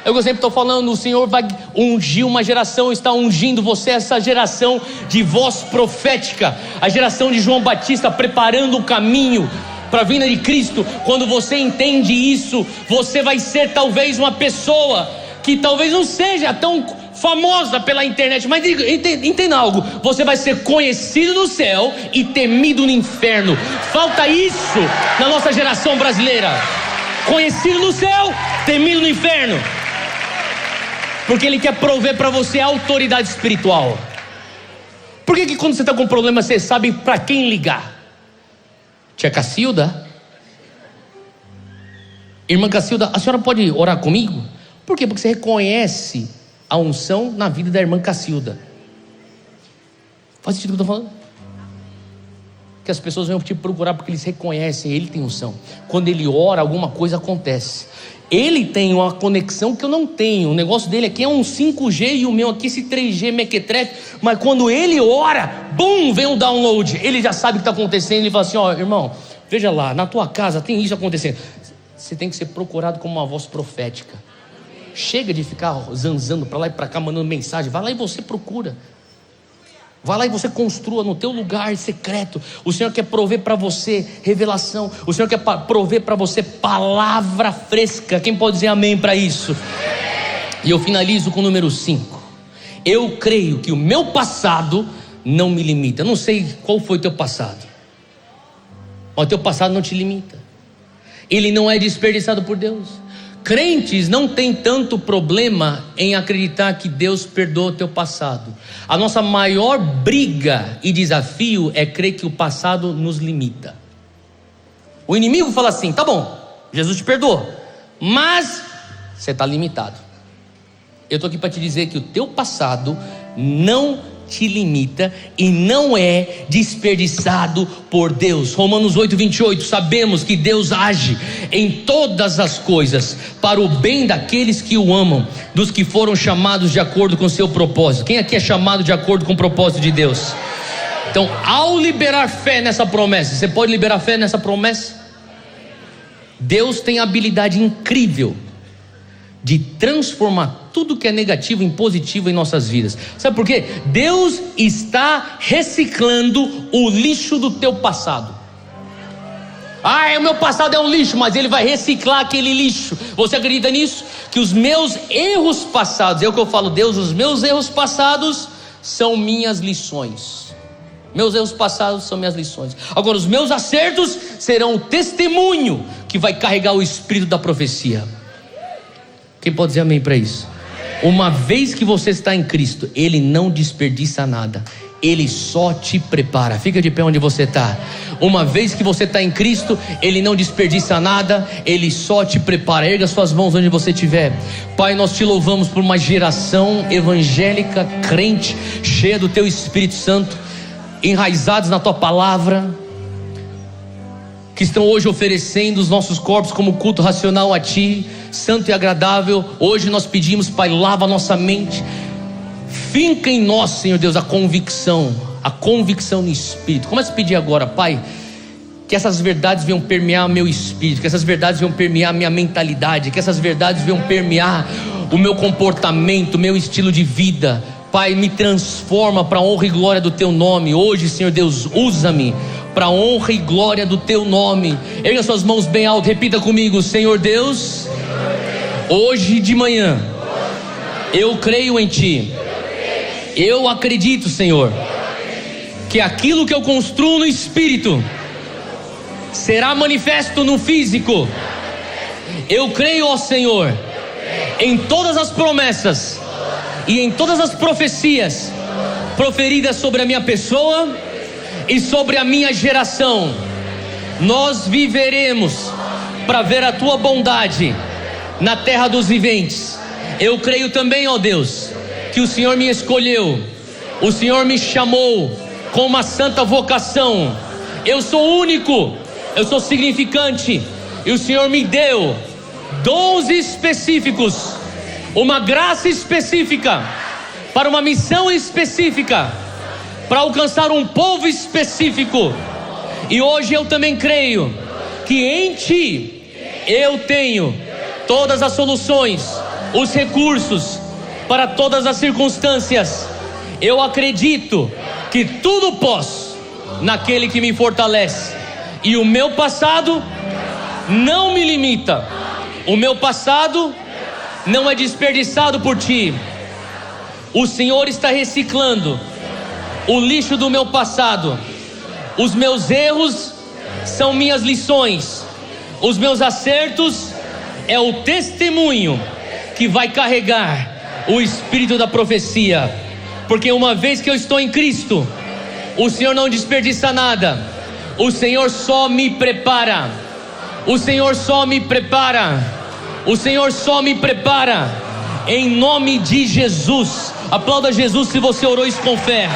Eu sempre estou falando, o Senhor vai ungir uma geração, está ungindo você, essa geração de voz profética, a geração de João Batista, preparando o caminho para a vinda de Cristo. Quando você entende isso, você vai ser talvez uma pessoa que talvez não seja tão famosa pela internet, mas entenda algo: você vai ser conhecido no céu e temido no inferno. Falta isso na nossa geração brasileira. Conhecido no céu, temido no inferno, porque Ele quer prover para você autoridade espiritual. Por que quando você está com problema, você sabe para quem ligar? Tia Cacilda? Irmã Cacilda, a senhora pode orar comigo? Por quê? Porque você reconhece a unção na vida da irmã Cacilda. Faz sentido o que eu estou falando? Que as pessoas vão te procurar porque eles reconhecem, ele tem unção. Quando ele ora, alguma coisa acontece. Ele tem uma conexão que eu não tenho. O negócio dele aqui é um 5G e o meu aqui esse 3G mequetrefe. Mas quando ele ora, bum, vem um download. Ele já sabe o que está acontecendo. Ele fala assim: ó, irmão, veja lá, na tua casa tem isso acontecendo. Você tem que ser procurado como uma voz profética. Chega de ficar zanzando para lá e para cá, mandando mensagem. Vai lá e você procura. Vai lá e você construa no teu lugar secreto. O Senhor quer prover para você revelação. O Senhor quer prover para você palavra fresca. Quem pode dizer amém para isso? E eu finalizo com o número 5. Eu creio que o meu passado não me limita. Eu não sei qual foi o teu passado, mas o teu passado não te limita. Ele não é desperdiçado por Deus. Crentes não têm tanto problema em acreditar que Deus perdoa o teu passado. A nossa maior briga e desafio é crer que o passado nos limita. O inimigo fala assim: tá bom, Jesus te perdoou, mas você está limitado. Eu estou aqui para te dizer que o teu passado não te limita e não é desperdiçado por Deus. Romanos 8:28, sabemos que Deus age em todas as coisas para o bem daqueles que o amam, dos que foram chamados de acordo com o seu propósito. Quem aqui é chamado de acordo com o propósito de Deus? Então, ao liberar fé nessa promessa, você pode liberar fé nessa promessa? Deus tem a habilidade incrível de transformar tudo que é negativo em positivo em nossas vidas. Sabe por quê? Deus está reciclando o lixo do teu passado. O meu passado é um lixo, mas Ele vai reciclar aquele lixo. Você acredita nisso? Que os meus erros passados, é o que eu falo: Deus, os meus erros passados são minhas lições. Meus erros passados são minhas lições. Agora os meus acertos serão o testemunho que vai carregar o espírito da profecia. Quem pode dizer amém para isso? Uma vez que você está em Cristo, Ele não desperdiça nada, Ele só te prepara. Fica de pé onde você está. Uma vez que você está em Cristo, Ele não desperdiça nada, Ele só te prepara. Erga suas mãos onde você estiver. Pai, nós te louvamos por uma geração evangélica, crente, cheia do Teu Espírito Santo, enraizados na Tua palavra, que estão hoje oferecendo os nossos corpos como culto racional a Ti, santo e agradável. Hoje nós pedimos, Pai, lava a nossa mente, finca em nós, Senhor Deus, a convicção no Espírito. Começa a pedir agora, Pai, que essas verdades venham permear meu espírito, que essas verdades venham permear minha mentalidade, que essas verdades venham permear o meu comportamento, o meu estilo de vida. Pai, me transforma para a honra e glória do Teu nome. Hoje, Senhor Deus, usa-me para a honra e glória do Teu nome. Erga suas mãos bem alto, repita comigo: Senhor Deus, hoje de manhã eu creio em Ti. Eu acredito, Senhor, que aquilo que eu construo no Espírito será manifesto no físico. Eu creio, ó Senhor, em todas as promessas e em todas as profecias proferidas sobre a minha pessoa e sobre a minha geração. Nós viveremos para ver a Tua bondade na terra dos viventes. Eu creio também, ó Deus, que o Senhor me escolheu, o Senhor me chamou com uma santa vocação. Eu sou único, eu sou significante, e o Senhor me deu dons específicos, uma graça específica, para uma missão específica, para alcançar um povo específico. E hoje eu também creio que em Ti eu tenho todas as soluções, os recursos para todas as circunstâncias. Eu acredito que tudo posso naquele que me fortalece. E o meu passado não me limita. O meu passado não é desperdiçado por Ti. O Senhor está reciclando o lixo do meu passado. Os meus erros são minhas lições. Os meus acertos é o testemunho que vai carregar o espírito da profecia. Porque uma vez que eu estou em Cristo, o Senhor não desperdiça nada. O Senhor só me prepara. O Senhor só me prepara. O Senhor só me prepara. Em nome de Jesus. Aplauda Jesus se você orou isso com fé.